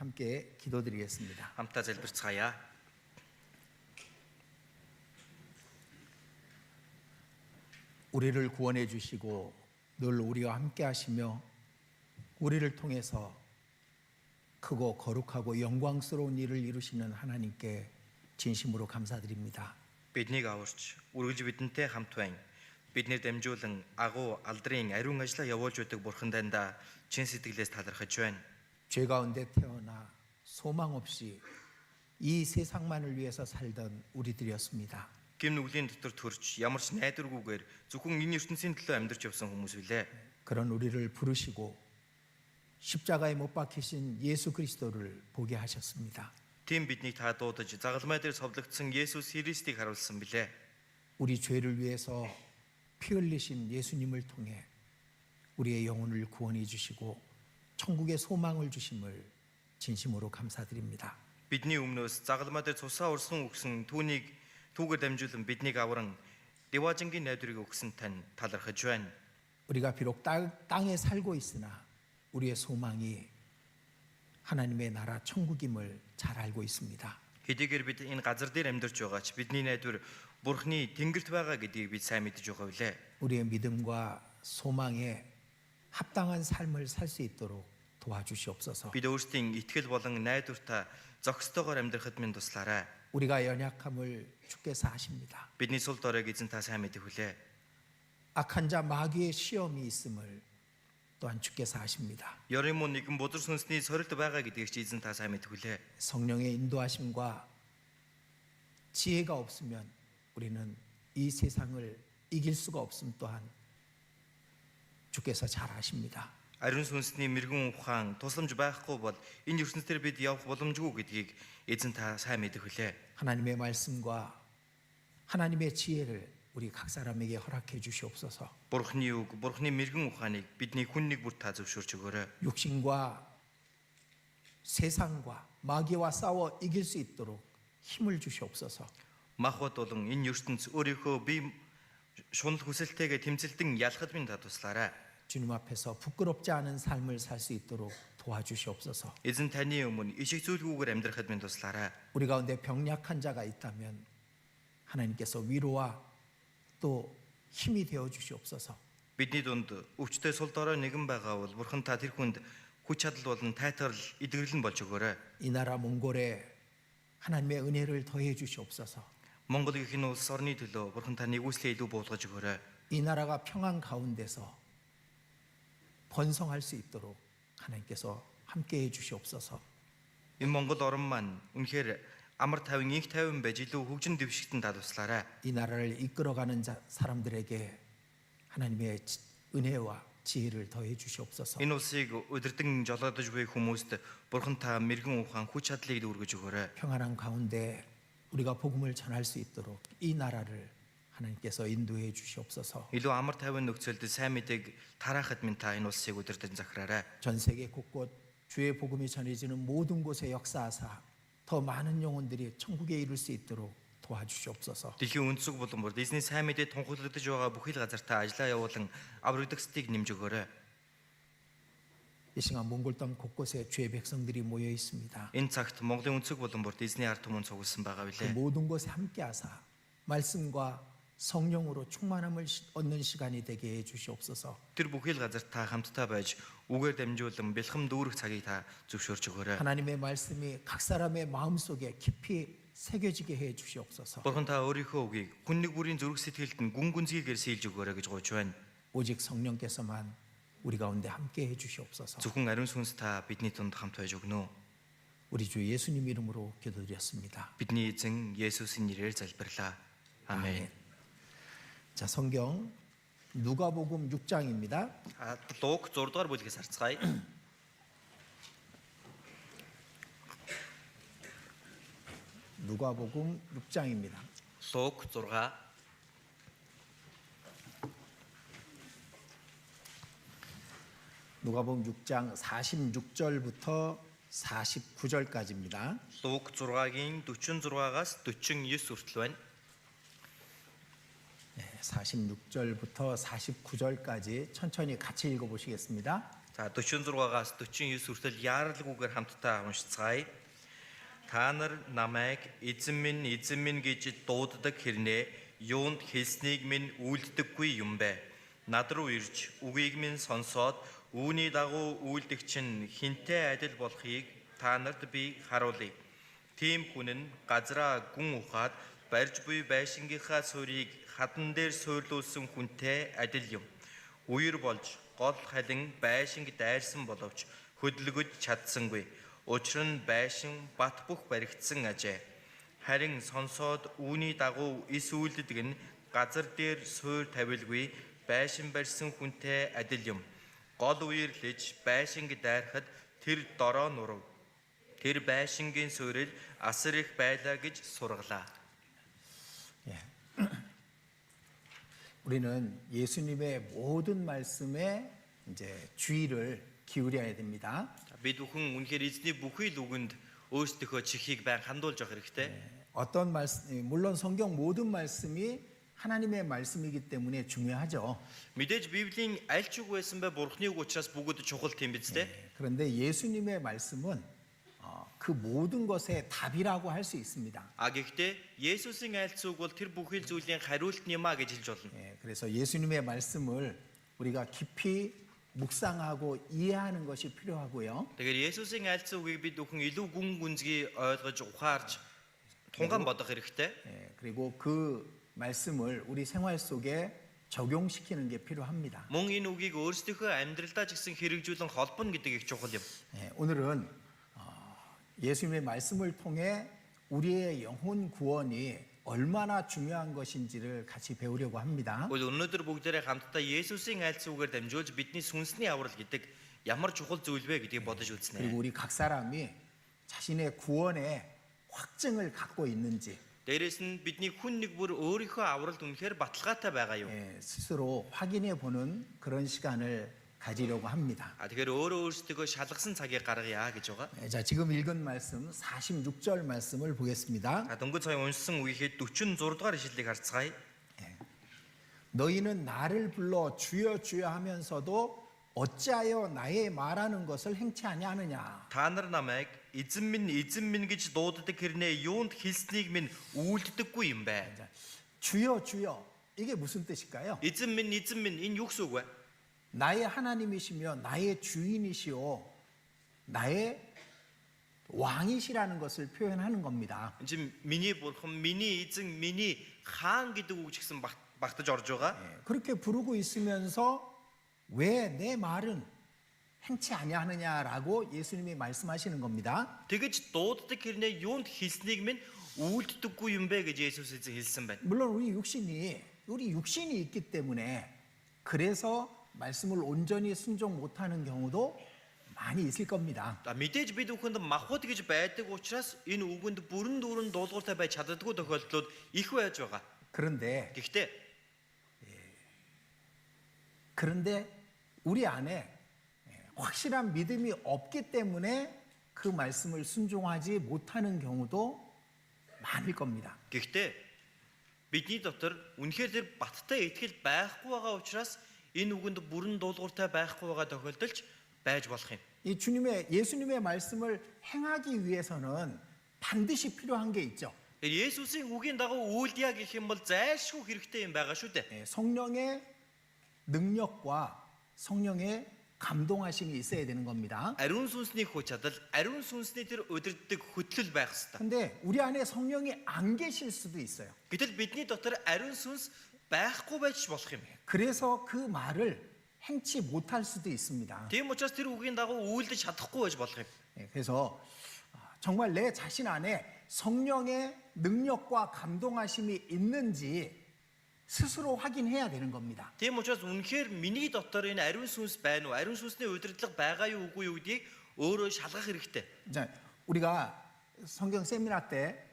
함께 기도드리겠습니다. Хамтдаа залбирцгаая. 우리를 구원해 주시고 늘 우리와 함께 하시며 우리를 통해서 크고 거룩하고 영광스러운 일을 이루시는 하나님께 진심으로 감사드립니다. Биднийг аварч, үргэлж бидэнтэй хамт байна. Биднийг дамжуулан агуу алдрын ариун ажлаа явуулж байдаг Бурхан таньда чин сэтгэлээс талархаж байна. 죄 가운데 태어나 소망 없이 이 세상만을 위해서 살던 우리들이었습니다. Гим нүглийн дотор төрж ямар ч найдваргүйгээр зөвхөн энэ ертөнцийн төлөө амьдарч явсан хүмүүс билээ. 그런 우리를 부르시고 십자가에 못 박히신 예수 그리스도를 보게 하셨습니다. Тийм биднийг та дуудаж загалмай дээр совлогдсон Есүс Христийг харуулсан билээ. 우리 죄를 위해서 피 흘리신 예수님을 통해 우리의 영혼을 구원해 주시고 천국의 소망을 주심을 진심으로 감사드립니다. Бидний өмнөөс загалмай дээр цусаа урсан өгсөн түүгээр дамжуулан биднийг авран дэважингийн найдварыг өгсөн тань талархаж байна. 우리가 비록 땅에 살고 있으나 우리의 소망이 하나님의 나라 천국임을 잘 알고 있습니다. Хэдийгээр бид энэ газар дээр амьдарч байгаа ч бидний найдвар Бурхны Тэнгэрлэгт байгаа гэдгийг бид сайн мэдж байгаа билээ. 우리의 믿음과 소망에 합당한 삶을 살 수 있도록 도와주시옵소서. Бид өөрсдийн итгэл болон найдвартаа зохистойгоор амьдрахад минь туслаарай. 우리가 연약함을 주께서 아십니다. Бидний сул доройг эзэн та сайн мэдэх хүлээ. 악한 자 마귀의 시험이 있음을 또한 주께서 아십니다. Ёрын мөн нэгэн бузар сүнсний сорилт байгаа гэдгийг ч эзэн та сайн мэдэх хүлээ. 성령의 인도하심과 지혜가 없으면 우리는 이 세상을 이길 수가 없음 또한 주께서 잘 아십니다. Ариун сүнсний мэрэгэн ухаан тусламж байхгүй бол энэ ертөнцийн бид явах боломжгүй гэдгийг эзэн та сайн мэдэх хүлээ. 하나님의 말씀과 하나님의 지혜를 우리 각 사람에게 허락해 주시옵소서. Бурхны үг, Бурхны мэрэгэн ухааныг бидний хүн нэг бүр та зөвшөөрч өгөөрэй. 육신과 세상과 마귀와 싸워 이길 수 있도록 힘을 주시옵소서. Махбод болон энэ ертөнц өөрийнхөө бие шунал хүсэлтэйгээ тэмцэлтэн ялахад минь та туслаарай. 주님 앞에서 부끄럽지 않은 삶을 살 수 있도록 도와주시옵소서. 에즌 타니 өмн 이식 зүйлгүйгээр амьдрахад минь туслаарай. 우리 가운데 병약한 자가 있다면 하나님께서 위로와 또 힘이 되어 주시옵소서. Бидний дунд өвчтөе сул дорой нэгэн байгаа бол Бурхан та тэр хүнд хүч чадал болон тайтгарл эдгэрэл нь болж өгөөрэй. 이 나라 몽골에 하나님의 은혜를 더해 주시옵소서. Монголын хэн улс орны төлөө Бурхан та нэгүслээ илүү буулгаж өгөөрэй. 이 나라가 평안 가운데서 번성할 수 있도록 하나님께서 함께해 주시옵소서. Энэ Монгол орн маань үнэхээр амар тайван инх тайван байж илүү хөгжин дэвшигтэн та туслаарай. 이 나라를 이끌어가는 사람들에게 하나님의 은혜와 지혜를 더해 주시옵소서. Энэ улсыг удирдан жолоодож буй хүмүүст Бурхан та мэрэгэн ухаан хүч чадлыг өргөж өгөөрэй. 평안한 가운데 우리가 복음을 전할 수 있도록 이 나라를 하나님께서 인도해 주시옵소서. илүү амар тайван нөхцөлд сайн мэдээг тараахад минь та энэ улсыг удирдан захираарай. 전 세계 곳곳 주의 복음이 전해지는 모든 곳에 역사하사 더 많은 영혼들이 천국에 이룰 수 있도록 도와주시옵소서. Дэлхийн өнцөг болон бүр эзний сайн мэдээ тунхаглагдж байгаа бүхэл газартаа ажиллаа явуулан аврагдагсдыг нэмж өгөөрэй. 이 시간 몽골 땅 곳곳에 주의 백성들이 모여 있습니다. Энэ цагт Монголын өнцөг болон бүр эзний ард түмэн цугласан байгаа 그 билээ. 모든 곳에 함께하사 말씀과 성령으로 충만함을 얻는 시간이 되게 해 주시옵소서. Тэр бүхэл газар та хамтдаа байж үгээр дамжуулан бэлхэм дүүрэх цагийг та зөвшөөрч өгөөрэй. 하나님의 말씀이 각 사람의 마음속에 깊이 새겨지게 해 주시옵소서. Бурхан та өөрийнхөө үгийг хүн нэг бүрийн зүрх сэтгэлд нь гүн гүнзгийгээр сийлж өгөөрэй гэж гуйж байна. 오직 성령께서만 우리 가운데 함께 해 주시옵소서. Зөвхөн ариун сүнс та бидний тунд хамт байж өгнө. 우리 주 예수님 이름으로 기도드렸습니다. Бидний эзэн Есүсийн нэрээр залбирлаа. 아멘. 자, 성경 누가복음 6장입니다. Луг 6 дугаар бүлгээс харцгаая. 누가복음 6장입니다. Луг 6 누가복음 6장 46절부터 49절까지입니다. Луг 6-гийн 46-аас 49 хүртэл байна. 46절부터 49절까지 천천히 같이 읽어보시겠습니다. За 46-аас 49 хүртэл яаралгүйгээр хамтдаа уншицгаая. Та нар намайг эзэн минь гэж дууддаг хэрнээ юунд хэлснийг минь үйлддэггүй юм бэ? Над руу ирж үгийг минь сонсоод үүний дагуу үйлдэх чинь хинтээ адил болохыг та нарт би харуулъя. Тийм хүн нь газраа гүн ухаад барьж буй байшингийнхаа суурийг хадан дээр суурлуулсан хүнтэй адил юм. Үер болж гол халин байшинг дайрсан боловч хөдөлгөж чадсангүй. Учир нь байшин бат бөх баригдсан ажээ. Харин сонсоод үүний дагуу ис үйлддэг нь газар дээр суур тавилгүй байшин барьсан хүнтэй адил юм. Гол үерлэж байшинг дайрахад тэр дороо нурав. Тэр байшингийн суурил асар их байлаа гэж сургалаа. 예. 우리는 예수님의 모든 말씀에 이제 주의를 기울여야 됩니다. Бид бүхэн үнэхээр эзний бүхий л үгэнд өөрсдийнхөө чихийг байн хандуулж явах хэрэгтэй. 어떤 말씀, 물론 성경 모든 말씀이 하나님의 말씀이기 때문에 중요하죠. Мэдээж Библийн аль ч үг байсан бай Бурхны үг учраас бүгд чухал тийм биз дээ. 그런데 예수님의 말씀은 그 모든 것의 답이라고 할 수 있습니다. Гэхдээ Есүсийн айлц үг бол тэр бүхий л зүйлийн хариулт юм а гэж хэлж болно. 그래서 예수님의 말씀을 우리가 깊이 묵상하고 이해하는 것이 필요하고요. Тэгэхээр Есүсийн айлц үгийг бид бүхэн илүү гүн гүнзгий ойлгож ухаарч тунгаан бодох хэрэгтэй. 그리고 그 말씀을 우리 생활 속에 적용시키는 게 필요합니다. Мөн энэ үгийг өөрсдийнхөө амьдралдаа ч гэсэн хэрэгжүүлэн холбоно гэдэг их чухал юм. 오늘은 예수님의 말씀을 통해 우리의 영혼 구원이 얼마나 중요한 것인지를 같이 배우려고 합니다. Өнөөдөр бүгдээрээ хамтдаа Есүсийн айлц үгээр дамжуулж бидний сүнсний аврал гэдэг ямар чухал зүйл вэ гэдгийг бодож үзнэ. 그리고 우리 각 사람이 자신의 구원의 확증을 갖고 있는지 Дээрээс нь бидний хүн нэг бүр өөрийнхөө авралд үнэхээр баталгаатай байгаа юу? 스스로 확인해 보는 그런 시간을 가지려고 합니다. Тэгэхээр өөрөө өөрсдөө шалгасан цагийг гаргая гэж байгаа. 자, 지금 읽은 말씀 46절 말씀을 보겠습니다. Дөнгөж сая уншсан үеийнхээ 46 дугаар ишлэлийг харцгаая. 너희는 나를 불러 주여 주여 하면서도 어찌하여 나의 말하는 것을 행치 아니하느냐. Та нар намайг эзэн минь гэж дууддаг хэрнээ юунд хэлснийг минь үйлддэггүй юм бэ? 주여 주여 이게 무슨 뜻일까요? Эзэн минь энэ юу гэсэн үг вэ? 나의 하나님이시며 나의 주인이시오 나의 왕이시라는 것을 표현하는 겁니다. Энд миний бурхан, миний эзэн, миний хаан гэдэг үг ч гэсэн багтаж орж байгаа. 그렇게 부르고 있으면서 왜 내 말은 행치 아니하느냐라고 예수님이 말씀하시는 겁니다. Тэгэж дууддаг хэрнээ юунд хэлснийг минь үйлддэггүй юм бэ гэж Есүс эзэн хэлсэн байна. 물론 우리 육신이 있기 때문에 그래서 말씀을 온전히 순종 못하는 경우도 많이 있을 겁니다. Мэдээж бид бүхэнд махбод гэж байдаг учраас энэ үгэнд бүрэн дүүрэн дуулууртай байж чаддаггүй тохиолдлууд их байж байгаа. 그런데 우리 안에 확실한 믿음이 없기 때문에 그 말씀을 순종하지 못하는 경우도 많을 겁니다. Гэхдээ бидний дотор үнэхээр тэр баттай итгэл байхгүй байгаа учраас энэ үгэнд бүрэн дуулууртай байхгүй байгаа тохиолдолч байж болох юм. 이 예수님의 말씀을 행하기 위해서는 반드시 필요한 게 있죠. Есүсийн үгийн дагуу үйлдье гэх юм бол зайлшгүй хэрэгтэй юм байгаа шүү дээ. 성령의 능력과 성령의 감동하심이 있어야 되는 겁니다. Ариун сүнсний хүч чадал, ариун сүнсний тэр удирддаг хөтлөл байх ёстой. 근데 우리 안에 성령이 안 계실 수도 있어요. Гэтэл бидний дотор ариун сүнс байхгүй байж болох юм. 그래서 그 말을 행치 못할 수도 있습니다. Тийм учраас тэр үгийн дагуу үйлдэж чадахгүй байж болох юм. 그래서 정말 내 자신 안에 성령의 능력과 감동하심이 있는지 스스로 확인해야 되는 겁니다. Тийм учраас үнэхээр миний дотор энэ ариун сүнс байна уу? Ариун сүнсний удирдлага байгаа юу үгүй юу гэдгийг өөрөө шалгах хэрэгтэй. 자, 우리가 성경 세미나 때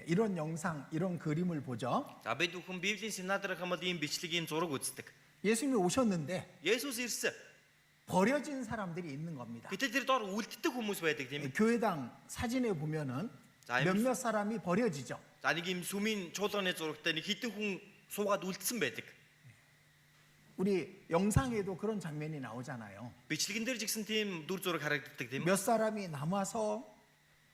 이런 영상, 이런 그림을 보죠. За бид бүхэн Библийн семинараар хамт ийм бичлэг, ийм зураг үздэг. 예수님이 오셨는데 Есүс ирсэн. 버려진 사람들이 있는 겁니다. Гэтэл тэр доор үлддэг хүмүүс байдаг тийм ээ. 교회당 사진에 보면은 몇몇 사람이 버려지죠. За нэг ийм сүмийн чуулганы зурагтай нэг хитэн хүн суугаад үлдсэн байдаг. 우리 영상에도 그런 장면이 나오잖아요. Бичлэгэн дээр жигсэн тийм дүр зураг харагддаг тийм. 몇 사람이 남아서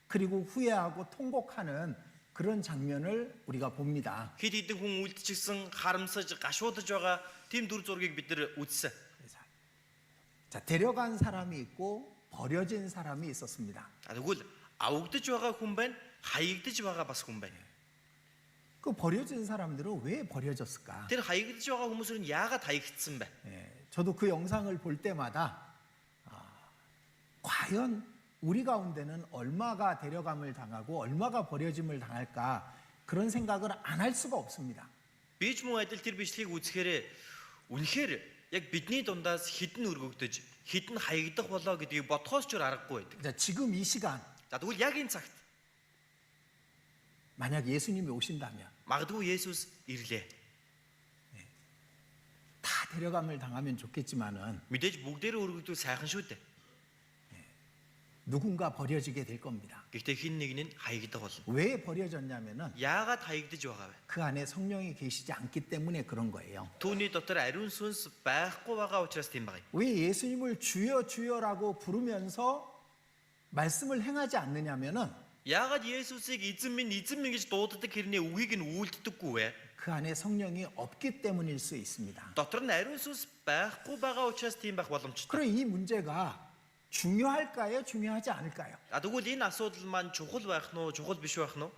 그리고 후회하고 통곡하는 그런 장면을 우리가 봅니다. Хэд хэдэн хүн үлдчихсэн, харамсаж, гашуудж байгаа тийм дүр зургийг бид нар үзсэн. 자, 데려간 사람이 있고 버려진 사람이 있었습니다. Тэгвэл авагдж байгаа хүн байна, хаягдж байгаа бас хүн байна. 그 버려진 사람들은 왜 버려졌을까? Тэр хаягдж байгаа хүмүүс은 яагаад хаягдсан бэ? 저도 그 영상을 볼 때마다 과연 우리 가운데는 얼마가 데려감을 당하고 얼마가 버려짐을 당할까 그런 생각을 안 할 수가 없습니다. Би ч мөн адил тэр бичлэгийг үзэхээр үнэхээр яг бидний дундаас хідэн өргөгдөж, хідэн хаягдах болоо гэдгийг бодхоос ч аргагүй байдаг. 자, 지금 이 시간 За тэгвэл яг энэ цагт 만약 예수님이 오신다면 магадгүй Есүс ирлээ. 다 데려감을 당하면 좋겠지만은 Мэдээж бүгдээрээ өргөгдөө сайхан шүү дээ. 누군가 버려지게 될 겁니다. Гэхдээ хин нэг нь хаягдах болно. 왜 버려졌냐면은 Яагаад хаягдж байгаа вэ? 그 안에 성령이 계시지 않기 때문에 그런 거예요. Түүний дотор ариун сүнс байхгүй байгаа учраас тийм байгаа юм. 왜 예수님을 주여 주여라고 부르면서 말씀을 행하지 않느냐면은 Яагаад Есүсийг эзэн минь гэж дууддаг хэрний үгийг нь үйлддэггүй вэ? 그 안에 성령이 없기 때문일 수 있습니다. Дотор нь ариун сүнс байхгүй байгаа учраас тийм байх боломжтой. 그럼 이 문제가 중요할까요? 중요하지 않을까요? Тэгвэл энэ асуудал маань чухал байх нь уу, чухал биш байх нь уу?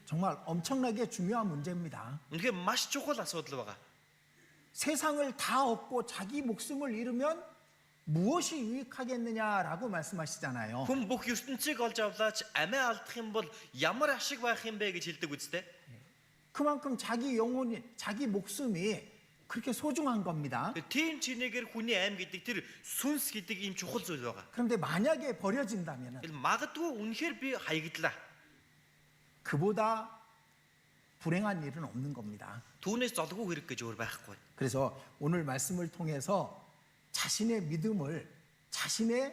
정말 엄청나게 중요한 문제입니다. Үнэхээр маш чухал асуудал байгаа. 세상을 다 얻고 자기 목숨을 잃으면 무엇이 유익하겠느냐라고 말씀하시잖아요. Хүн бүх ертөнцийг олж авлаач амиа алдах юм бол ямар ашиг байх юм бэ гэж хэлдэг үстэй. 그만큼 자기 영혼이, 자기 목숨이 그렇게 소중한 겁니다. Тийм чинээгээр хүний аим гэдэг тэр сүнс гэдэг ийм чухал зүйл байгаа. 그런데 만약에 버려진다면 Магадгүй үнэхээр би хаягдлаа. 그보다 불행한 일은 없는 겁니다. Түүнээс золгүй хэрэг гэж өөр байхгүй. 그래서 오늘 말씀을 통해서 자신의 믿음을, 자신의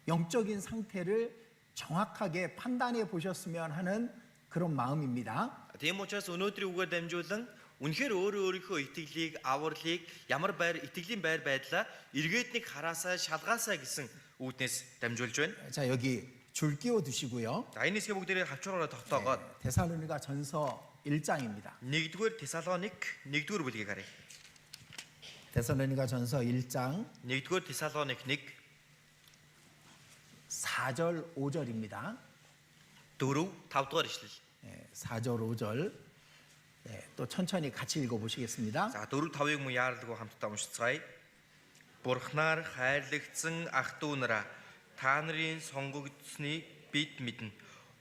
영적인 상태를 정확하게 판단해 보셨으면 하는 그런 마음입니다. Тийм учраас өнөөдрийн үгээр дамжуулан үнэхээр өөрийнхөө итгэлийг, авралыг ямар итгэлийн байр байдлаа эргээд нэг хараасаа, шалгаасаа гэсэн үүднээс дамжуулж байна. 자, 여기 줄 끼워 두시고요. За энэ хэсгээ бүгдээрээ хавчраараа тогтоогоод 데살로니가 전서 1장입니다. 1-р Тесалоник 1-р бүлгийг харъя. 데살로니가 전서 1장 1-р Тесалоник 1 4절 5절입니다. 4-5 ишлэл. 4절 5절 또 천천히 같이 읽어보시겠습니다. За 4-5-ыг мөн яаралгүй хамтдаа уншицгаая. Бурхнаар хайрлагдсан ах トゥ нараа та нарын сонгогдсныг бид мэднэ.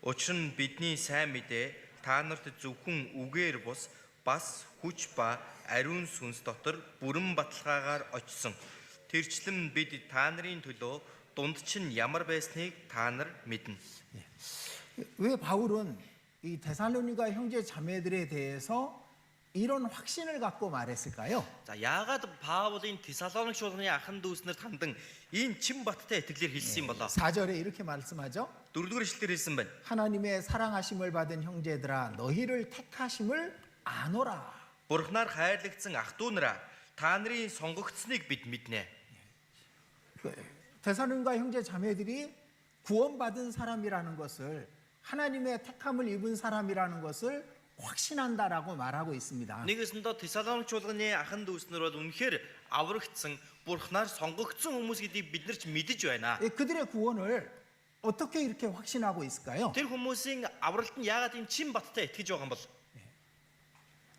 Учир нь бидний сайн мэдээ та нарт зөвхөн үгээр бус бас хүч ба ариун сүнс дотор бүрэн баталгаагаар очсон. Тэрчлэн бид та нарын төлөө дунд чинь ямар байсныг та нар мэднэ. 왜 바울은 이 데살로니가 형제 자매들에 대해서 이런 확신을 갖고 말했을까요? За яагаад Паулын Тесалоник шуулганы ахан дүүснэр тандан ийм чин баттай итгэлээр хэлсэн юм болоо? 4절에 이렇게 말씀하죠. 4-р ишлэлээр хэлсэн байна. 하나님의 사랑하심을 받은 형제들아 너희를 택하심을 아노라. Бурхнаар хайрлагдсан ах トゥ нараа та нарын сонгогдсныг бид мэднэ. 데살로니가 형제 자매들이 구원받은 사람이라는 것을 하나님의 택함을 입은 사람이라는 것을 확신한다라고 말하고 있습니다. Нэгэсэндээ Тесалоник шуулганы ахан дүүснэр бол үнэхээр аврагдсан, Бурхнаар сонгогдсон хүмүүс гэдгийг бид нар ч мэдэж байна. 그들의 구원을 어떻게 이렇게 확신하고 있을까요? Тэр хүмүүсийн авралт нь яагаад ийм чин баттай итгэж байгаа юм бол?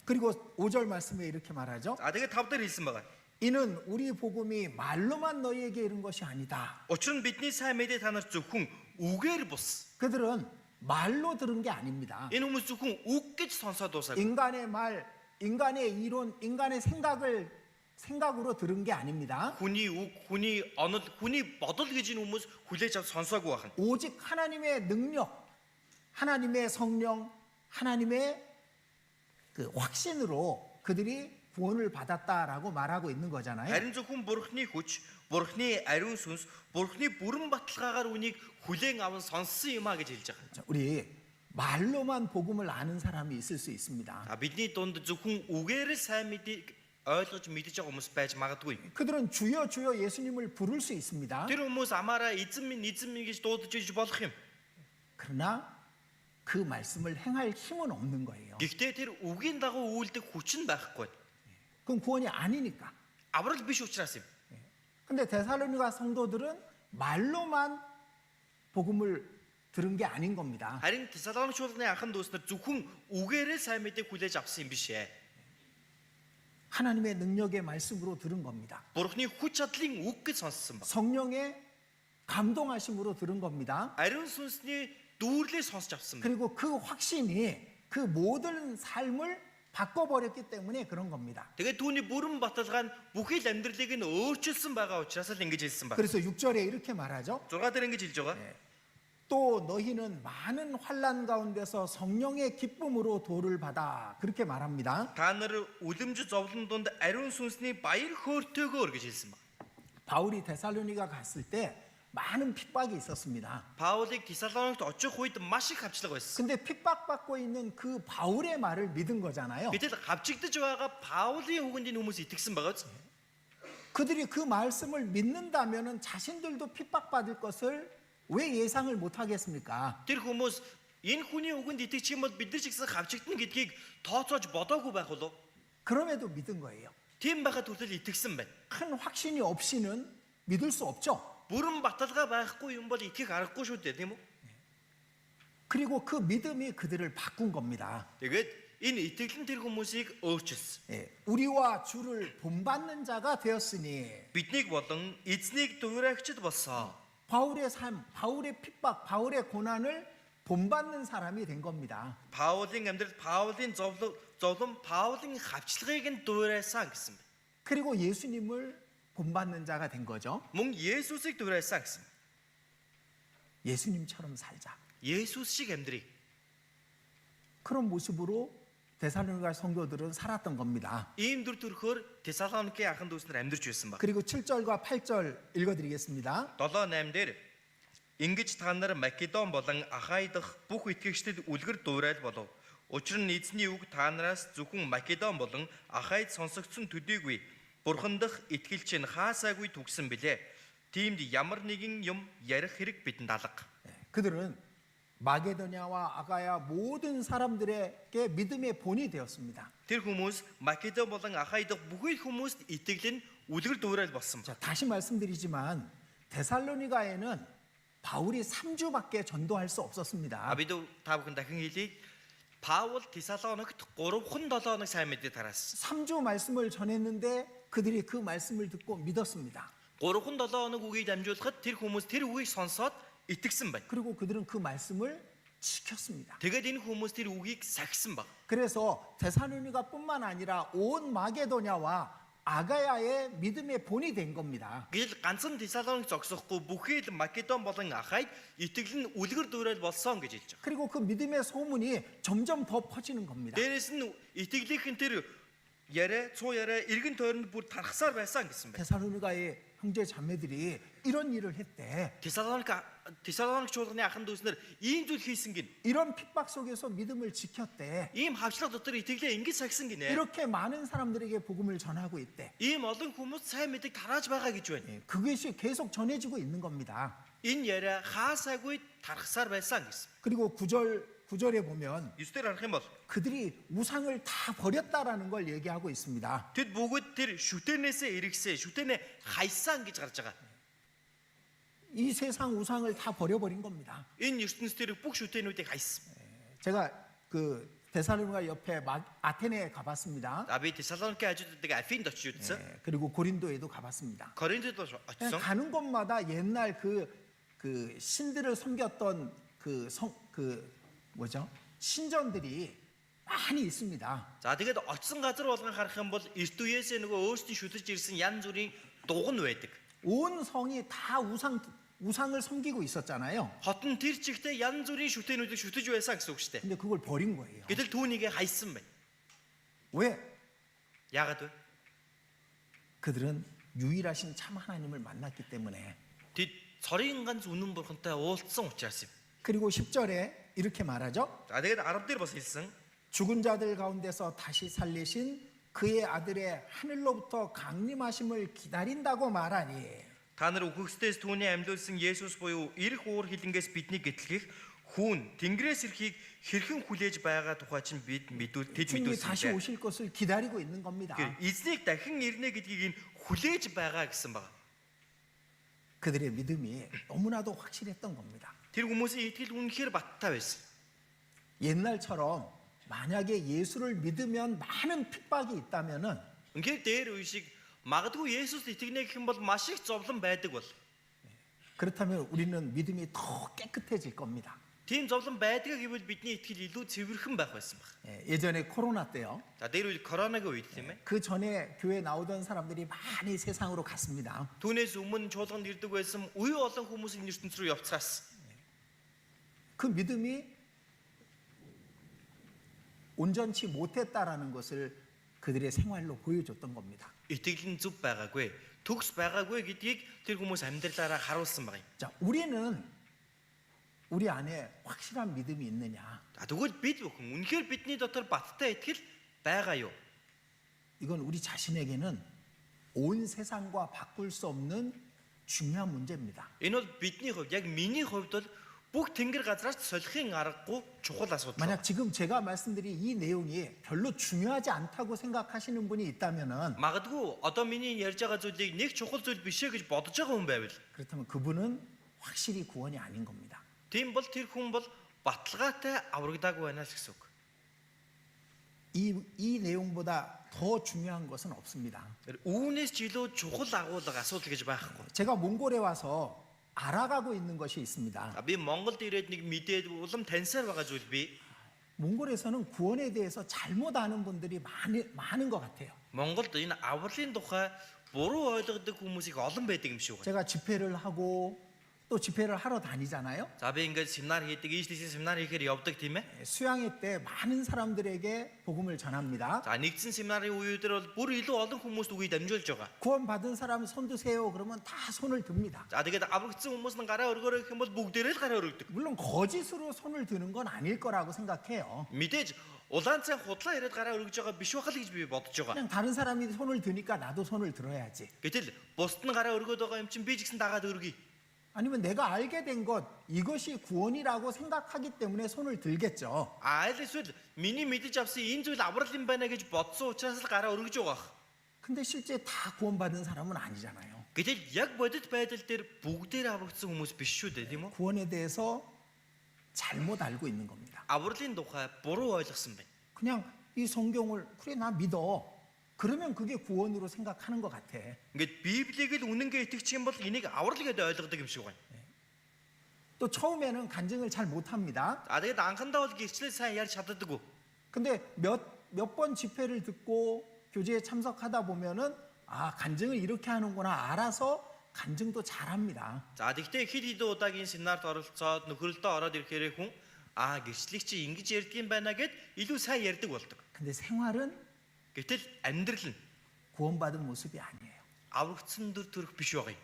그리고 5절 말씀에 이렇게 말하죠. За тэгээд 5 дээр хэлсэн байгаа. 이는 우리 복음이 말로만 너희에게 이른 것이 아니다. Учир нь бидний сайн мэдээ та нар зөвхөн үгээр бус. 그들은 말로 들은 게 아닙니다. Энэ хүмүүс зөвхөн үг гэж сонсоод дуусаагүй. 인간의 말, 인간의 이론, 인간의 생각으로 들은 게 아닙니다. Хүний үг, хүний онол, хүний бодол гэж энэ хүмүүс хүлээж авч сонсоогүй байна. 오직 하나님의 능력, 하나님의 성령, 하나님의 그 확신으로 그들이 구원을 받았다라고 말하고 있는 거잖아요. Харин зөвхөн Бурхны хүч, Бурхны ариун сүнс, Бурхны бүрэн баталгаагаар үнийг хүлээн аван сонссон юм а гэж хэлж байгаа. 자, 우리 말로만 복음을 아는 사람이 있을 수 있습니다. Бидний дунд зөвхөн үгээрээ сайн мэдээ ойлгож мэдэж байгаа хүмүүс байж магадгүй. 그들은 주여 주여 예수님을 부를 수 있습니다. Тэр хүмүүс амаараа эзэн минь гэж дуудаж иж болох юм. 그러나 그 말씀을 행할 힘은 없는 거예요. Гэхдээ тэр үгийн дагуу үйлдэх хүч нь байхгүй. 그건 구원이 아니니까. Аврал биш учраас юм. 근데 데살로니가 성도들은 말로만 복음을 들은 게 아닌 겁니다. Харин Тесалоникчуудын анхан дүүс нар зөвхөн үгээрээ сайн мэдээг хүлээж авсан юм биш ээ. 하나님의 능력의 말씀으로 들은 겁니다. Бурхны хүч чадлын үг гэж сонссон ба. 성령의 감동하심으로 들은 겁니다. Ариун сүнсний дүүрлээ сонсч авсан ба. 그리고 그 확신이 그 모든 삶을 바꿔버렸기 때문에 그런 겁니다. Тэгээд түүний бүрэн баталгаа нь бүхий л амьдралыг нь өөрчилсөн байгаа учраас л ингэж хэлсэн ба. 그래서 6절에 이렇게 말하죠. 6-аар ингэж хэлж байгаа. 또 너희는 많은 환난 가운데서 성령의 기쁨으로 도를 받아 그렇게 말합니다. Та нар үлэмж зовлон донд ариун сүнсний баяр хөөртэйгөөр гэж хэлсэн ба. 바울이 데살로니가 갔을 때 많은 핍박이 있었습니다. Паулыг Тесалоникт очих үед маш их хавчлага байсан. 근데 핍박받고 있는 그 바울의 말을 믿은 거잖아요. Гэтэл хавчигдж байгаа Паулийн үгэнд энэ хүмүүс итгэсэн байгаа биз? 그들이 그 말씀을 믿는다면은 자신들도 핍박받을 것을 왜 예상을 못 하겠습니까? Тэр хүмүүс энэ хүний үгэнд итгэж юм бол бид нар ч гэсэн хавчигдана гэдгийг тооцоож бодоогүй байх болов. 그럼에도 믿은 거예요. Тийм байхад хүртэл итгэсэн байна. 큰 확신이 없이는 믿을 수 없죠. Бүрэн баталгаа байхгүй юм бол итгэх аргагүй шүү дээ, тийм үү? 그리고 그 믿음이 그들을 바꾼 겁니다. Тэгээд энэ итгэл нь тэр хүмүүсийг өөрчилсөн. 우리와 주를 본받는 자가 되었으니 Биднийг болон эзнийг дуурайгчд болсон. 바울의 삶, 바울의 핍박, 바울의 고난을 본받는 사람이 된 겁니다. Паулийн амьдрал, Паулийн зовлон, Паулийн хавчлагыг нь дуурайсан гэсэн. 그리고 예수님을 본받는 자가 된 거죠. Мөн Есүсийг дуурайсан гэсэн. 예수님처럼 살자. Есүс шиг амьдрий. 그런 모습으로 데살로니가 성도들은 살았던 겁니다. Ийм дүр төрхөөр Тесалоникийн анхан дүүс нар амьдарч байсан ба. 그리고 7절과 8절 읽어드리겠습니다. 7-8 дээр ингэж та нар Македон болон Ахай дахь бүх итгэгчдэд үлгэр дуурайл болов. Учир нь эзний үг та нараас зөвхөн Македон болон Ахайд сонсогдсон төдийгүй Бурхан дахь итгэл чинь хаасаагүй түгсэн билээ. Тиймд ямар нэгэн юм ярих хэрэг бидэнд алга. 그들은 마게도냐와 아가야 모든 사람들에게 믿음의 본이 되었습니다. Тэр хүмүүс Македон болон Ахай дахь бүхий л хүмүүст итгэл нь үлгэр дуурайл болсон. 자, 다시 말씀드리지만 데살로니가에는 바울이 3주밖에 전도할 수 없었습니다. Бид та бүхэн дахин хэлье. Паул Тесалоникт 3-7 хоног сайн мэдээ тараасан. 3주 말씀을 전했는데 그들이 그 말씀을 듣고 믿었습니다. 3-7 хоног үгийг дамжуулахад тэр хүмүүс тэр үгийг сонсоод итгэсэн байна. 그리고 그들은 그 말씀을 지켰습니다. Тэгээд энэ хүмүүс тэр үгийг сахисан баг. 그래서 데살로니가뿐만 아니라 온 마게도냐와 아가야의 믿음의 본이 된 겁니다. Гэтэл ганцхан Тесалоник зогсохгүй бүхий л Македон болон Ахайд итгэл нь үлгэр дуурайл болсон гэж хэлж байгаа. 그리고 그 믿음의 소문이 점점 더 퍼지는 겁니다. Дээрээс нь итгэлийнхэн тэр яриа, цуу яриа эргэн тойронд бүр тархсаар байсан гэсэн байна. 데살로니가의 형제 자매들이 이런 일을 했대. Тесалоник чуулганы анхан дүүснэр ийм зүйл хийсэн гин. 이런 핍박 속에서 믿음을 지켰대. Ийм хавчлага дотор итгэлээ ингэж сахисан гинэ. 이렇게 많은 사람들에게 복음을 전하고 있대. Ийм олон хүмүүс сайн мэдээг тарааж байгаа гэж байна. 그것이 계속 전해지고 있는 겁니다. Энэ яриа хаасаагүй тархсаар байсан гэсэн. 그리고 9절에 보면 9-р харах юм бол 그들이 우상을 다 버렸다라는 걸 얘기하고 있습니다. тэд бүгд тэр шүтэнээсээ эргэсэн, шүтэнээ хайсан гэж гарч байгаа. 이 세상 우상을 다 버려버린 겁니다. Энэ ертөнцийн тэр бүх шүтэнүүдийг хайсан. 제가 그 데살로니가 옆에 아테네에 가봤습니다. Би Тесалоникийн хажууддаг Афинд очиж үзсэн. 그리고 고린도에도 가봤습니다. Коринтод 그냥 очсон. 가는 곳마다 옛날 그 신들을 섬겼던 뭐죠? 신전들이 많이 있습니다. За тэгээд очсон газар болгон харах юм бол эрт үеэсээ нөгөө өөрсдийн шүтэж ирсэн янз бүрийн дуган байдаг. 온 성이 다 우상을 섬기고 있었잖아요. Хот нь тэр чигтээ янз бүрийн шүтэнүүдийг шүтэж байсан гэсэн үг шүү дээ. 근데 그걸 버린 거예요. Гэтэл түүнийг хайсан байна. 왜? Яагаад вэ? 그들은 유일하신 참 하나님을 만났기 때문에. Тэд цорын ганц үнэн бурхантай уулзсан учраас юм. 그리고 10절에 이렇게 말하죠. За тэгээд 10 дээр бас хэлсэн. 죽은 자들 가운데서 다시 살리신 그의 아들의 하늘로부터 강림하심을 기다린다고 말하니. Та нар үхэгсдээс түүний амьлуулсан Есүс буюу эрх уур хилэнгээс биднийг гэтлэх хүүн Тэнгэрээс ирэхийг хэрхэн хүлээж байгаа тухай чинь бид тэд 주님이 다시 мэдүүлсэн. 오실 것을 기다리고 있는 겁니다. Эзнийг дахин ирнэ гэдгийг нь хүлээж байгаа гэсэн байна. 그들의 믿음이 너무나도 확실했던 겁니다. Тэр хүмүүсийн итгэл үнэхээр баттай байсан. 옛날처럼 만약에 예수를 믿으면 많은 핍박이 있다면은 Үнэхээр дээр үе шиг магадгүй Есүст итгэнэ гэх юм бол маш их зовлон байдаг бол. 그렇다면 우리는 믿음이 더 깨끗해질 겁니다. Тийм зовлон байдгаа гэвэл бидний итгэл илүү цэвэрхэн байх байсан баг. 예전에 코로나 때요. За дээр үе коронавигийн үед тийм ээ. 그 전에 교회 나오던 사람들이 많이 세상으로 갔습니다. Түүнээс өмнө чуулганд ирдэг байсан үе олон хүмүүс энэ ертөнц рүү явцгаас. 그 믿음이 온전치 못했다라는 것을 그들의 생활로 보여줬던 겁니다. Итгэл нь зөв байгаагүй, төгс байгаагүй гэдгийг тэр хүмүүс амьдралаараа харуулсан баг юм. 자, 우리는 우리 안에 확실한 믿음이 있느냐? За тэгвэл бид бүхэн үнэхээр бидний дотор баттай итгэл байгаа юу? 이건 우리 자신에게는 온 세상과 바꿀 수 없는 중요한 문제입니다. Энэ бол бидний хувьд яг миний хувьд бол бүх тэнгэр газраас солихын аргагүй чухал асуудал. 만약 지금 제가 말씀드린 이 내용이 별로 중요하지 않다고 생각하시는 분이 있다면은 Магадгүй одоо миний ярьж байгаа зүйлийг нэг чухал зүйл биш ээ гэж бодож байгаа хүн байвал 그렇다면 그분은 확실히 구원이 아닌 겁니다. тийм бол тэр хүн бол баталгаатай аврагдаагүй байна л гэсэн үг. 이 내용보다 더 중요한 것은 없습니다. Үүнээс ч илүү чухал агуулга асуудал гэж байхгүй. 제가 몽골에 와서 알아가고 있는 것이 있습니다. Би Монголд ирээд нэг мэдээд улам таньсаар байгаа зүйл би 몽골에서는 구원에 대해서 잘못 아는 분들이 많은 것 같아요. Монголд энэ авралын тухай буруу ойлгодог хүмүүс их олон байдаг юм шиг байна. 제가 집회를 하고 또 집회를 하러 다니잖아요. За би ингээд семинар хийдэг, ийшлэлийн семинар хийхээр явдаг тийм ээ. 수양회 때 많은 사람들에게 복음을 전합니다. За нэгдсэн семинарын үеүүдээр бол бүр илүү олон хүмүүст үгийг дамжуулж байгаа. 구원받은 사람 손 드세요. 그러면 다 손을 듭니다. За тэгээд аврагдсан хүмүүс нь гараа өргөөрэй гэх юм бол бүгдээрээ л гараа өргөдөг. 물론 거짓으로 손을 드는 건 아닐 거라고 생각해요. Мэдээж улаан цай худлаа ирээд гараа өргөж байгаа биш байх л гэж би бодож байгаа. 그냥 다른 사람이 손을 드니까 나도 손을 들어야지. Гэтэл бусд нь гараа өргөд байгаа юм чинь би ч гэсэн дагаад өргөе. 아니면 내가 알게 된 것 이것이 구원이라고 생각하기 때문에 손을 들겠죠. Аль эсвэл миний мэдэж авсан энэ зүйл аврал юм байна гэж бодсон учраас л гараа өргөж байгаа. 근데 실제 다 구원받은 사람은 아니잖아요. Гэтэл яг бодит байдал дээр бүгдээр аврагдсан хүмүүс биш шүү дээ, тийм үү? 구원에 대해서 잘못 알고 있는 겁니다. Авралын тухай буруу ойлгосон байна. 그냥 이 성경을 그래 나 믿어. 그러면 그게 구원으로 생각하는 것 같아. Ингээд Библийг л үнэнгээ итгэж юм бол энийг аврал гэдээ ойлгодог юм шиг байна. 또 처음에는 간증을 잘 못합니다. А тэгээд анхандаа бол гэрчлэл сайн ярьж чаддаггүй. 근데 몇 번 집회를 듣고 교제에 참석하다 보면은 아 간증을 이렇게 하는구나 알아서 간증도 잘합니다. За тэгтээ хэд хэдэн удаагийн семинарт оролцоод нөхөрлөлтөд ороод ирэхээр хүн гэрчлэг чи ингэж ярьдаг юм байна гэд илүү сайн ярьдаг болдог. 근데 생활은 Гэтэл амьдрал нь 구원받은 모습이 아니에요. аврагдсан дүр төрх биш байгаа юм.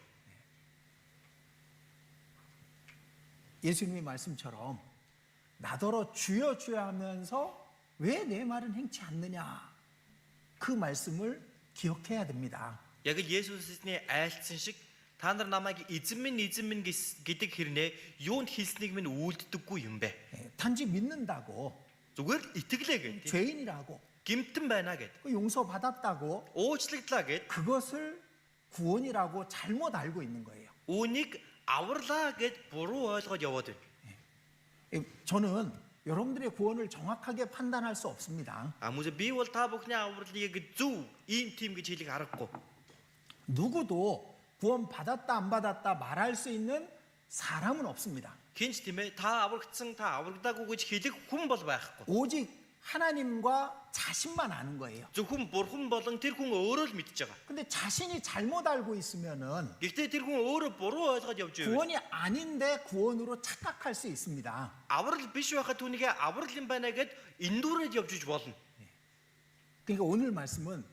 예수님의 말씀처럼 나더러 주여 주여 하면서 왜 내 말은 행치 않느냐 그 말씀을 기억해야 됩니다. Яг л Есүсний айлтсан шиг та нар намайг эзэн минь гэдэг хэрнээ юунд хэлснийг минь үйлддэггүй юм бэ? 단지 믿는다고 Зүгээр л итгэлээ гэдэг. 죄인이라고 Гэмтэн байна гэд. 그 용서받았다고 Уучлагдлаа гэд. 그것을 구원이라고 잘못 알고 있는 거예요. Үүнийг авралаа гэд буруу ойлгоод яваад байна. 저는 여러분들의 구원을 정확하게 판단할 수 없습니다. Мөн би бол та бүхний авралыг зөв ийм тийм гэж хэлэх аргагүй. 누구도 구원 받았다 안 받았다 말할 수 있는 사람은 없습니다. Хинч тийм ээ та аврагдсан та аврагдаагүй гэж хэлэх хүн бол байхгүй. 오직 하나님과 자신만 아는 거예요. Зөвхөн бурхан болон тэр хүн өөрөө л мэдж байгаа. 근데 자신이 잘못 알고 있으면은 Гэхдээ тэр хүн өөрөө буруу ойлгоод явж байв. 구원이 아닌데 구원으로 착각할 수 있습니다. Аврал биш байхад түүнийг аврал юм байна гэд эндүүрээд явж иж болно. 그러니까 오늘 말씀은